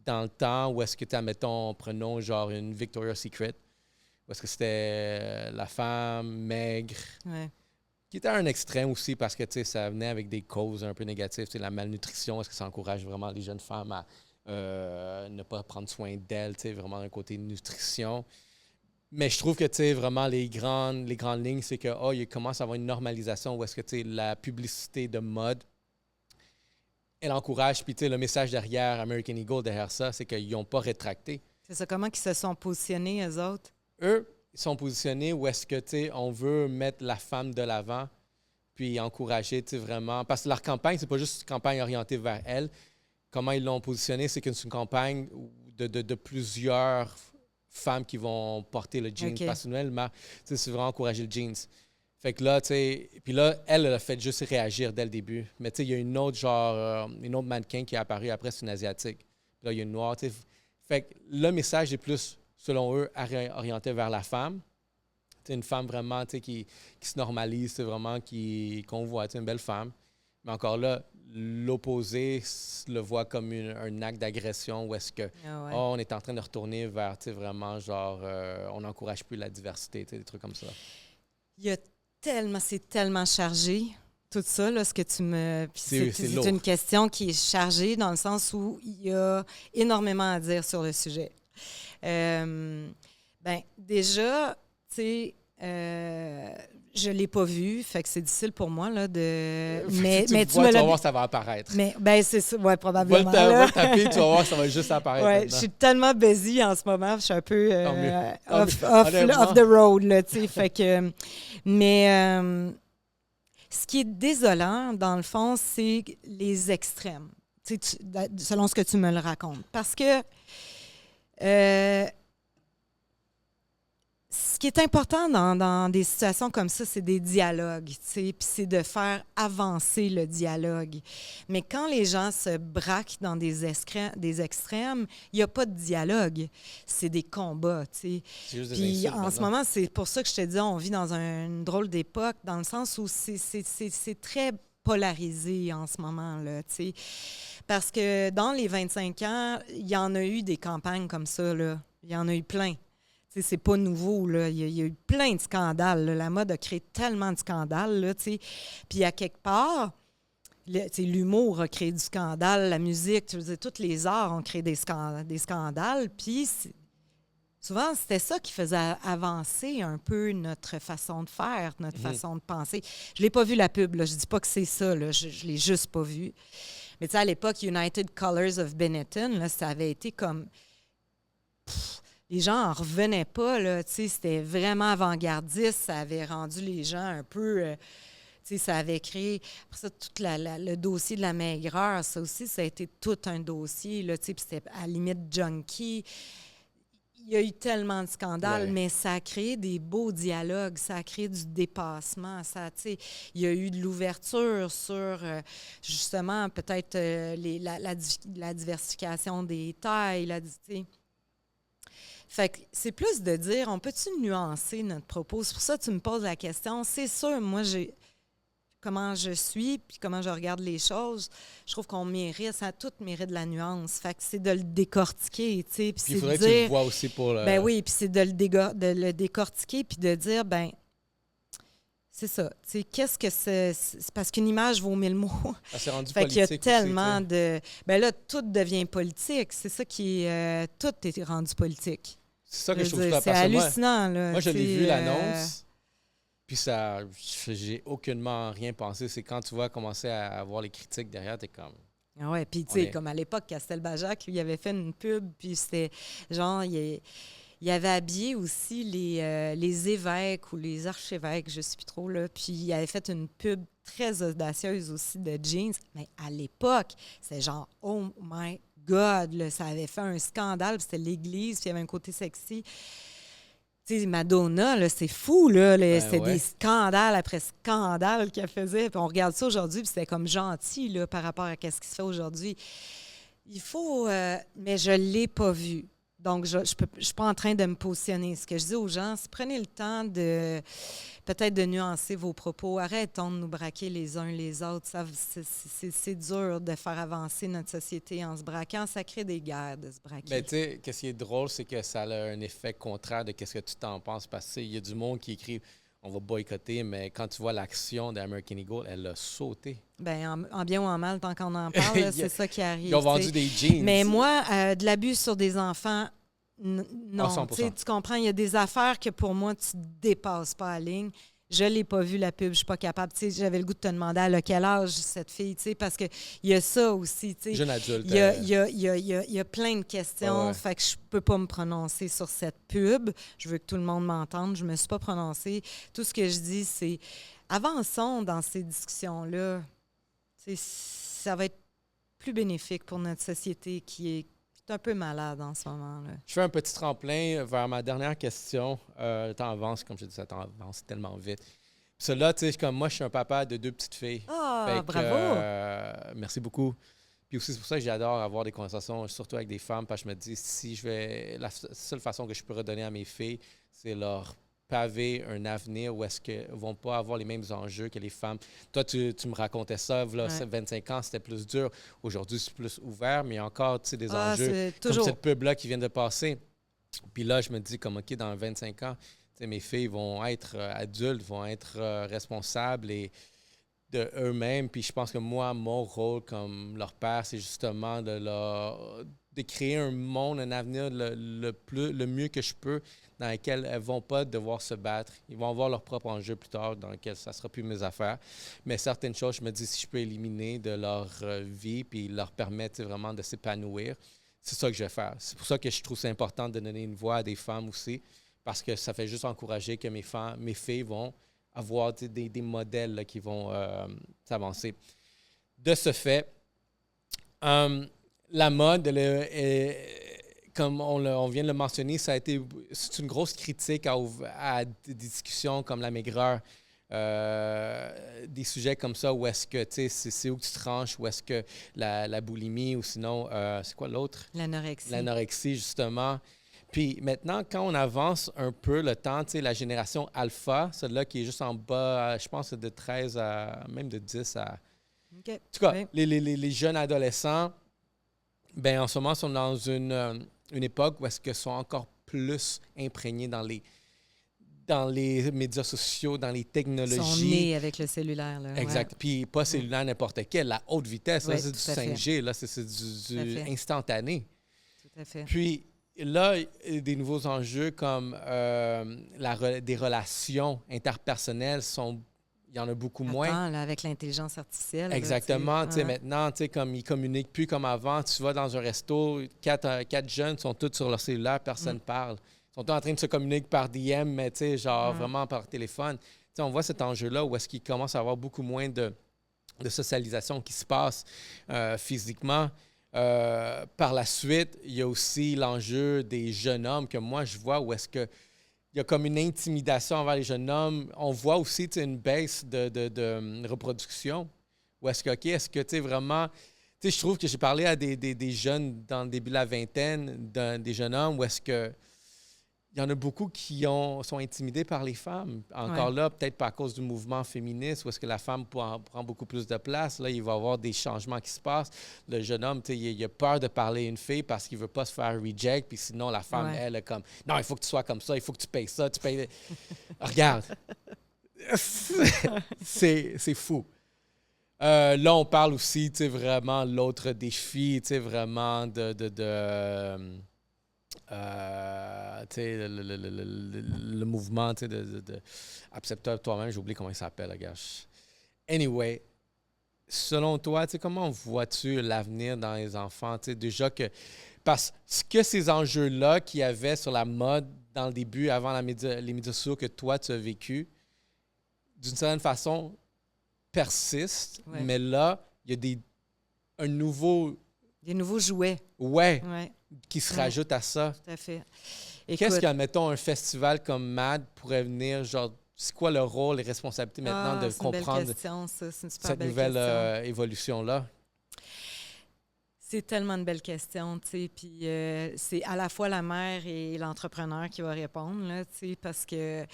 dans le temps, où est-ce que, mettons, prenons genre une Victoria's Secret, où est-ce que c'était la femme maigre, qui était à un extrême aussi parce que, tu sais, ça venait avec des causes un peu négatives, tu sais, la malnutrition, est-ce que ça encourage vraiment les jeunes femmes à ne pas prendre soin d'elles, tu sais, vraiment un côté nutrition. Mais je trouve que, tu sais, vraiment, les grandes lignes, c'est que, il commence à avoir une normalisation où est-ce que, tu sais, la publicité de mode, elle encourage, puis, tu sais, le message derrière American Eagle, derrière ça, c'est qu'ils n'ont pas rétracté. C'est ça, comment ils se sont positionnés, eux autres? Eux, ils sont positionnés où est-ce que, tu sais, on veut mettre la femme de l'avant, puis encourager, tu sais, vraiment, parce que leur campagne, c'est pas juste une campagne orientée vers elle. Comment ils l'ont positionné, c'est que c'est une campagne de plusieurs femmes qui vont porter le jean personnellement. C'est vraiment encourager le jeans. Fait que là, tu sais, puis là, elle a fait juste réagir dès le début. Mais tu sais, il y a une autre, une autre mannequin qui est apparue après, c'est une Asiatique. Puis là, il y a une noire, tu sais. Fait que le message est plus, selon eux, orienté vers la femme. Tu sais, une femme vraiment, tu sais, qui se normalise, c'est vraiment qu'on voit, tu sais, une belle femme. Mais encore là, l'opposé le voit comme un acte d'agression où est-ce que, on est en train de retourner vers, tu sais, vraiment, genre, on n'encourage plus la diversité, tu sais, des trucs comme ça. Il y a c'est tellement chargé, tout ça, là, ce que tu me... C'est une question qui est chargée dans le sens où il y a énormément à dire sur le sujet. Déjà, tu sais, je ne l'ai pas vu, fait que c'est difficile pour moi, là, de... Mais tu vas voir, ça va apparaître. C'est ça, ouais, probablement. Va le taper, tu vas voir, ça va juste apparaître. Ouais, je suis tellement busy en ce moment, je suis un peu off the road, là, tu sais, fait que... Mais ce qui est désolant, dans le fond, c'est les extrêmes, tu sais, selon ce que tu me le racontes. Parce que... ce qui est important dans des situations comme ça, c'est des dialogues, tu sais, puis c'est de faire avancer le dialogue. Mais quand les gens se braquent dans des extrêmes, il n'y a pas de dialogue. C'est des combats, tu sais. Puis en ce moment, c'est pour ça que je te dis, on vit dans une drôle d'époque, dans le sens où c'est très polarisé en ce moment, là, tu sais. Parce que dans les 25 ans, il y en a eu des campagnes comme ça, là. Il y en a eu plein. T'sais, c'est pas nouveau, là. Il y a eu plein de scandales, là. La mode a créé tellement de scandales, là, t'sais. Puis à quelque part, l'humour a créé du scandale, la musique, tous les arts ont créé des scandales. Puis souvent, c'était ça qui faisait avancer un peu notre façon de faire, notre façon de penser. Je l'ai pas vu, la pub, là. Je dis pas que c'est ça, là. Je l'ai juste pas vu. Mais tu sais, à l'époque, United Colors of Benetton, là, ça avait été comme... les gens n'en revenaient pas, là, tu sais, c'était vraiment avant-gardiste, ça avait rendu les gens un peu, tu sais, ça avait créé, après ça, tout le dossier de la maigreur, ça aussi, ça a été tout un dossier, là, tu sais, puis c'était à la limite junkie. Il y a eu tellement de scandales, mais ça a créé des beaux dialogues, ça a créé du dépassement, ça, tu sais, il y a eu de l'ouverture sur, justement, peut-être la diversification des tailles, tu sais. Fait que c'est plus de dire, on peut-tu nuancer notre propos? C'est pour ça que tu me poses la question. C'est sûr, moi, comment je suis puis comment je regarde les choses, je trouve qu'on mérite, ça tout mérite de la nuance. Fait que c'est de le décortiquer, tu sais. Puis il faudrait que tu le vois aussi pour le... Ben oui, puis c'est de le décortiquer puis de dire, ben c'est ça. Tu sais, qu'est-ce que c'est parce qu'une image vaut 1000 mots. C'est rendu fait politique. qu'il y a tellement aussi, de... Ben là, tout devient politique. C'est ça qui est... tout est rendu politique. C'est ça que je trouve ça. C'est hallucinant, là. Moi, je l'ai vu, l'annonce, puis ça... J'ai aucunement rien pensé. C'est quand tu vois commencer à avoir les critiques derrière, t'es comme... Ah ouais, puis tu sais, comme à l'époque, Castelbajac, lui, il avait fait une pub, puis c'était genre... Il avait habillé aussi les évêques ou les archevêques, je ne sais plus trop, là. Puis il avait fait une pub très audacieuse aussi de jeans. Mais à l'époque, c'était genre, oh my God, là, ça avait fait un scandale. Puis c'était l'Église, puis il y avait un côté sexy. Tu sais, Madonna, là, c'est fou, là. C'était des scandales après scandales qu'elle faisait. Puis on regarde ça aujourd'hui, puis c'était comme gentil, là, par rapport à ce qui se fait aujourd'hui. Il faut... mais je ne l'ai pas vu. Donc, je ne suis pas en train de me positionner. Ce que je dis aux gens, c'est prenez le temps de peut-être de nuancer vos propos. Arrêtons de nous braquer les uns les autres. C'est dur de faire avancer notre société en se braquant. Ça crée des guerres de se braquer. Mais tu sais, ce qui est drôle, c'est que ça a un effet contraire de ce que tu t'en penses. Parce qu'il y a du monde qui écrit « on va boycotter », mais quand tu vois l'action d'American Eagle, elle a sauté. Bien, en bien ou en mal, tant qu'on en parle, c'est ça qui arrive. Ils ont vendu des jeans. Mais moi, de l'abus sur des enfants, non. Tu comprends, il y a des affaires que pour moi, tu ne dépasses pas la ligne. Je ne l'ai pas vu, la pub, je ne suis pas capable. J'avais le goût de te demander à quel âge cette fille, parce qu'il y a ça aussi. Jeune adulte. Il y a plein de questions, fait que je ne peux pas me prononcer sur cette pub. Je veux que tout le monde m'entende. Je ne me suis pas prononcée. Tout ce que je dis, c'est avançons dans ces discussions-là. Ça va être plus bénéfique pour notre société qui est un peu malade en ce moment. Là. Je fais un petit tremplin vers ma dernière question. Le temps avance, comme je dis, ça avance tellement vite. Cela, tu sais, comme moi, je suis un papa de 2 petites filles. Ah, Fait que, bravo! merci beaucoup. Puis aussi, c'est pour ça que j'adore avoir des conversations, surtout avec des femmes, parce que je me dis, si je vais. La seule façon que je peux redonner à mes filles, c'est leur paver un avenir où est-ce qu'elles ne vont pas avoir les mêmes enjeux que les femmes. Toi, tu me racontais ça, là, Ouais. 25 ans, c'était plus dur. Aujourd'hui, c'est plus ouvert, mais il y a encore, tu sais, des Ah, enjeux c'est comme toujours. cette pub-là qui vient de passer. Puis là, je me dis, comme, OK, dans 25 ans, tu sais, mes filles vont être adultes, vont être responsables et de eux-mêmes. Puis je pense que moi, mon rôle comme leur père, c'est justement de créer un monde, un avenir le mieux que je peux, dans lequel elles ne vont pas devoir se battre. Ils vont avoir leur propre enjeu plus tard, dans lequel ça ne sera plus mes affaires. Mais certaines choses, je me dis, si je peux éliminer de leur vie, puis leur permettre vraiment de s'épanouir, c'est ça que je vais faire. C'est pour ça que je trouve c'est important de donner une voix à des femmes aussi, parce que ça fait juste encourager que mes filles vont avoir des modèles là, qui vont s'avancer. De ce fait, la mode, comme on vient de le mentionner, c'est une grosse critique à des discussions comme la maigreur, des sujets comme ça, où est-ce que, tu sais, c'est où que tu te tranches, où est-ce que la boulimie, ou sinon, c'est quoi l'autre? L'anorexie. L'anorexie, justement. Puis maintenant, quand on avance un peu le temps, tu sais, la génération alpha, celle-là qui est juste en bas, je pense de 13 à, même de 10 à... OK. En tout cas, Oui. les jeunes adolescents, ben en ce moment, sont dans une époque où est-ce qu'ils sont encore plus imprégnés dans les médias sociaux, dans les technologies. Ils sont nés avec le cellulaire. Là. Exact. Ouais. Puis pas cellulaire n'importe quel, la haute vitesse, là, Oui, c'est du tout à fait. 5G, là, c'est du instantané. Tout à fait. Puis là, des nouveaux enjeux comme des relations interpersonnelles il y en a beaucoup moins. Attends, là, avec l'intelligence artificielle. Exactement. Tu sais, Ouais. maintenant, tu sais, comme ils communiquent plus comme avant, tu vas dans un resto, quatre jeunes sont tous sur leur cellulaire, personne ne parle. Ils sont tous en train de se communiquer par DM, mais tu sais, genre vraiment par téléphone. Tu sais, on voit cet enjeu-là où est-ce qu'il commence à avoir beaucoup moins de socialisation qui se passe physiquement. Par la suite, il y a aussi l'enjeu des jeunes hommes que moi, je vois où est-ce que il y a comme une intimidation envers les jeunes hommes. On voit aussi une baisse de reproduction. Ou est-ce que, OK, est-ce que, tu sais, vraiment... Tu sais, je trouve que j'ai parlé à des jeunes dans le début de la vingtaine, des jeunes hommes, où est-ce que il y en a beaucoup qui sont intimidés par les femmes. Encore là, peut-être pas à cause du mouvement féministe, où est-ce que la femme prend beaucoup plus de place. Là, il va y avoir des changements qui se passent. Le jeune homme, il a peur de parler à une fille parce qu'il ne veut pas se faire reject. Puis sinon, la femme, elle, est comme « Non, il faut que tu sois comme ça, il faut que tu payes ça, tu payes... » Regarde. C'est fou. Là, on parle aussi, tu sais, vraiment l'autre défi, tu sais, vraiment le mouvement de accepte toi-même, j'ai oublié comment il s'appelle, gars. Anyway, selon toi, comment vois-tu l'avenir dans les enfants? Déjà que, parce que ces enjeux-là qu'il y avait sur la mode dans le début, avant les médias sociaux que toi, tu as vécu, d'une certaine façon, persistent, mais là, il y a des nouveaux jouets. Ouais. Qui se rajoutent à ça. Tout à fait. Qu'est-ce qu'admettons, un festival comme MAD pourrait venir, genre, c'est quoi le rôle et responsabilité maintenant de comprendre cette nouvelle évolution-là? C'est tellement une belle question, tu sais, puis c'est à la fois la mère et l'entrepreneur qui va répondre, là, tu sais, parce que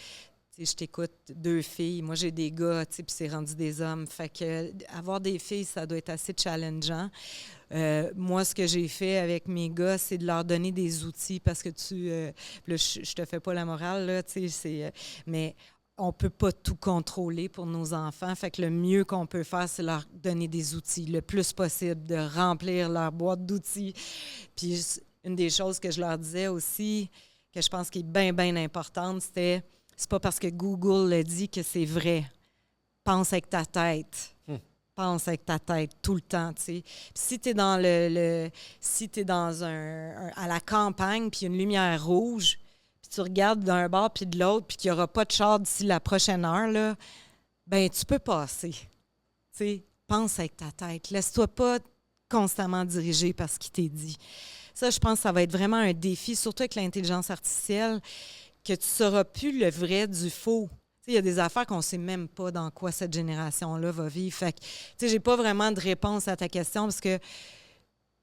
je t'écoute, 2 filles. Moi, j'ai des gars, puis c'est rendu des hommes. Fait que avoir des filles, ça doit être assez challengeant. Moi, ce que j'ai fait avec mes gars, c'est de leur donner des outils parce que là, je te fais pas la morale, là, mais on peut pas tout contrôler pour nos enfants. Fait que le mieux qu'on peut faire, c'est leur donner des outils le plus possible, de remplir leur boîte d'outils. Puis une des choses que je leur disais aussi, que je pense qui est bien, bien importante, c'était... C'est pas parce que Google le dit que c'est vrai. Pense avec ta tête. Pense avec ta tête tout le temps, tu sais. Si tu es dans si tu es dans à la campagne, puis une lumière rouge, puis tu regardes d'un bord puis de l'autre, puis qu'il n'y aura pas de char d'ici la prochaine heure, là, ben tu peux passer. Tu sais, pense avec ta tête. Laisse-toi pas constamment diriger par ce qui t'est dit. Ça, je pense que ça va être vraiment un défi, surtout avec l'intelligence artificielle, que tu ne sauras plus le vrai du faux. Il y a des affaires qu'on ne sait même pas dans quoi cette génération-là va vivre. Fait que, je n'ai pas vraiment de réponse à ta question parce que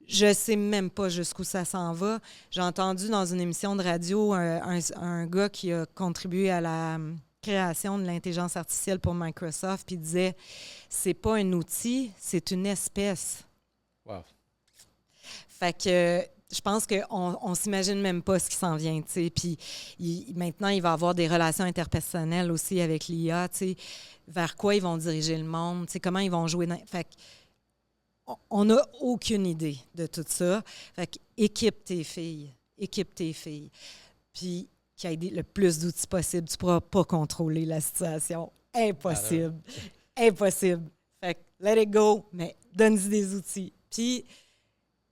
je ne sais même pas jusqu'où ça s'en va. J'ai entendu dans une émission de radio un gars qui a contribué à la création de l'intelligence artificielle pour Microsoft, puis il disait « c'est pas un outil, c'est une espèce ». Wow. Fait que je pense qu'on ne s'imagine même pas ce qui s'en vient, tu sais. Puis maintenant, il va y avoir des relations interpersonnelles aussi avec l'IA, tu sais. Vers quoi ils vont diriger le monde, tu sais, comment ils vont jouer. Fait on n'a aucune idée de tout ça. Fait que équipe tes filles. Puis qu'il y ait le plus d'outils possible. Tu ne pourras pas contrôler la situation. Impossible. Impossible. Fait que let it go, mais donne-y des outils. Puis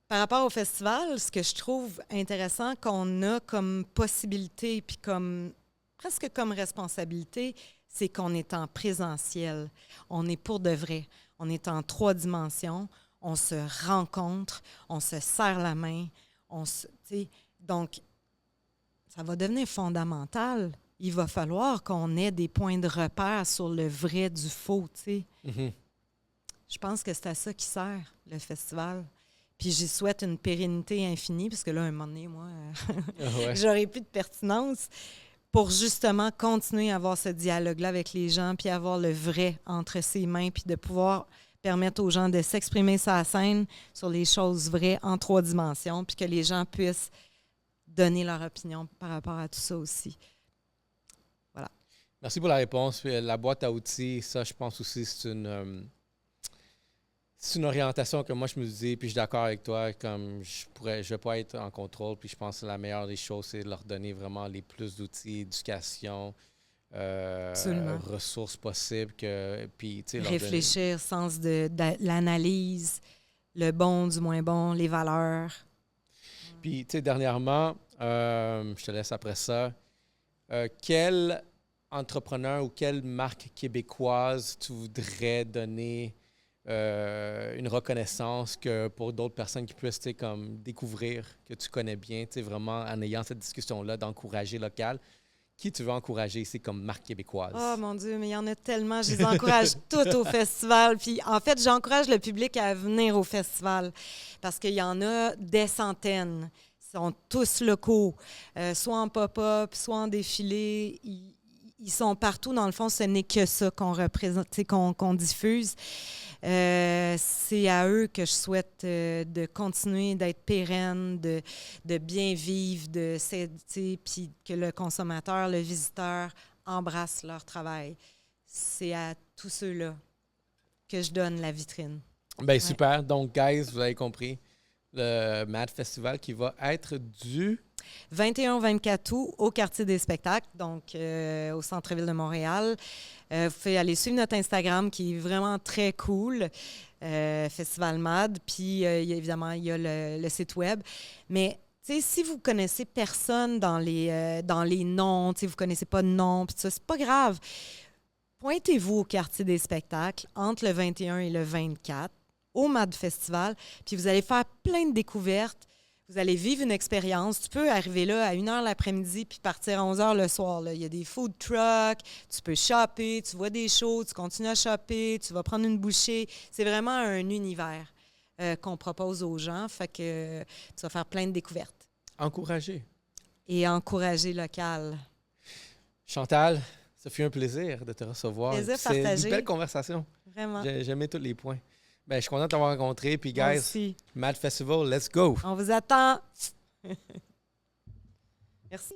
par rapport au festival, ce que je trouve intéressant qu'on a comme possibilité, puis presque comme responsabilité, c'est qu'on est en présentiel. On est pour de vrai. On est en 3 dimensions. On se rencontre, on se serre la main. Donc, ça va devenir fondamental. Il va falloir qu'on ait des points de repère sur le vrai du faux. Mm-hmm. Je pense que c'est à ça qui sert, le festival. Puis j'y souhaite une pérennité infinie, parce que là, un moment donné, moi, j'aurais plus de pertinence pour justement continuer à avoir ce dialogue-là avec les gens, puis avoir le vrai entre ses mains, puis de pouvoir permettre aux gens de s'exprimer sur la scène sur les choses vraies en 3 dimensions, puis que les gens puissent donner leur opinion par rapport à tout ça aussi. Voilà. Merci pour la réponse. La boîte à outils, ça, je pense aussi, c'est une orientation que moi, je me dis, puis je suis d'accord avec toi, comme je ne vais pas être en contrôle, puis je pense que la meilleure des choses, c'est de leur donner vraiment les plus d'outils, éducation, ressources possibles. Puis, réfléchir, sens de l'analyse, le bon du moins bon, les valeurs. Puis, tu sais, dernièrement, je te laisse après ça, quel entrepreneur ou quelle marque québécoise tu voudrais donner une reconnaissance que pour d'autres personnes qui puissent comme découvrir que tu connais bien, vraiment en ayant cette discussion-là d'encourager local. Qui tu veux encourager ici comme marque québécoise? Oh mon Dieu, mais il y en a tellement. Je les encourage toutes au festival. Puis en fait, j'encourage le public à venir au festival parce qu'il y en a des centaines. Ils sont tous locaux, soit en pop-up, soit en défilé. Ils sont partout. Dans le fond, ce n'est que ça qu'on représente, qu'on diffuse. C'est à eux que je souhaite de continuer d'être pérenne, de bien vivre, puis que le consommateur, le visiteur embrasse leur travail. C'est à tous ceux-là que je donne la vitrine. Bien, super. Donc, guys, vous avez compris, le MAD Festival qui va être du 21-24 août au quartier des spectacles, donc au centre-ville de Montréal. Vous pouvez aller suivre notre Instagram qui est vraiment très cool, Festival MAD. Puis évidemment, il y a le site web. Mais si vous ne connaissez personne dans les noms, vous ne connaissez pas de nom, puis ça, c'est pas grave. Pointez-vous au quartier des spectacles entre le 21 et le 24 au MAD Festival, puis vous allez faire plein de découvertes. Vous allez vivre une expérience. Tu peux arriver là à 1h l'après-midi puis partir à 11h le soir. Là. Il y a des food trucks, tu peux shopper, tu vois des shows, tu continues à shopper, tu vas prendre une bouchée. C'est vraiment un univers qu'on propose aux gens. Fait que tu vas faire plein de découvertes. Encourager. Et encourager local. Chantal, ça fait un plaisir de te recevoir. Plaisir partagé. C'est une belle conversation. Vraiment. J'ai aimé tous les points. Ben, je suis content de t'avoir rencontré. Puis, guys, MAD Festival, let's go! On vous attend! Merci.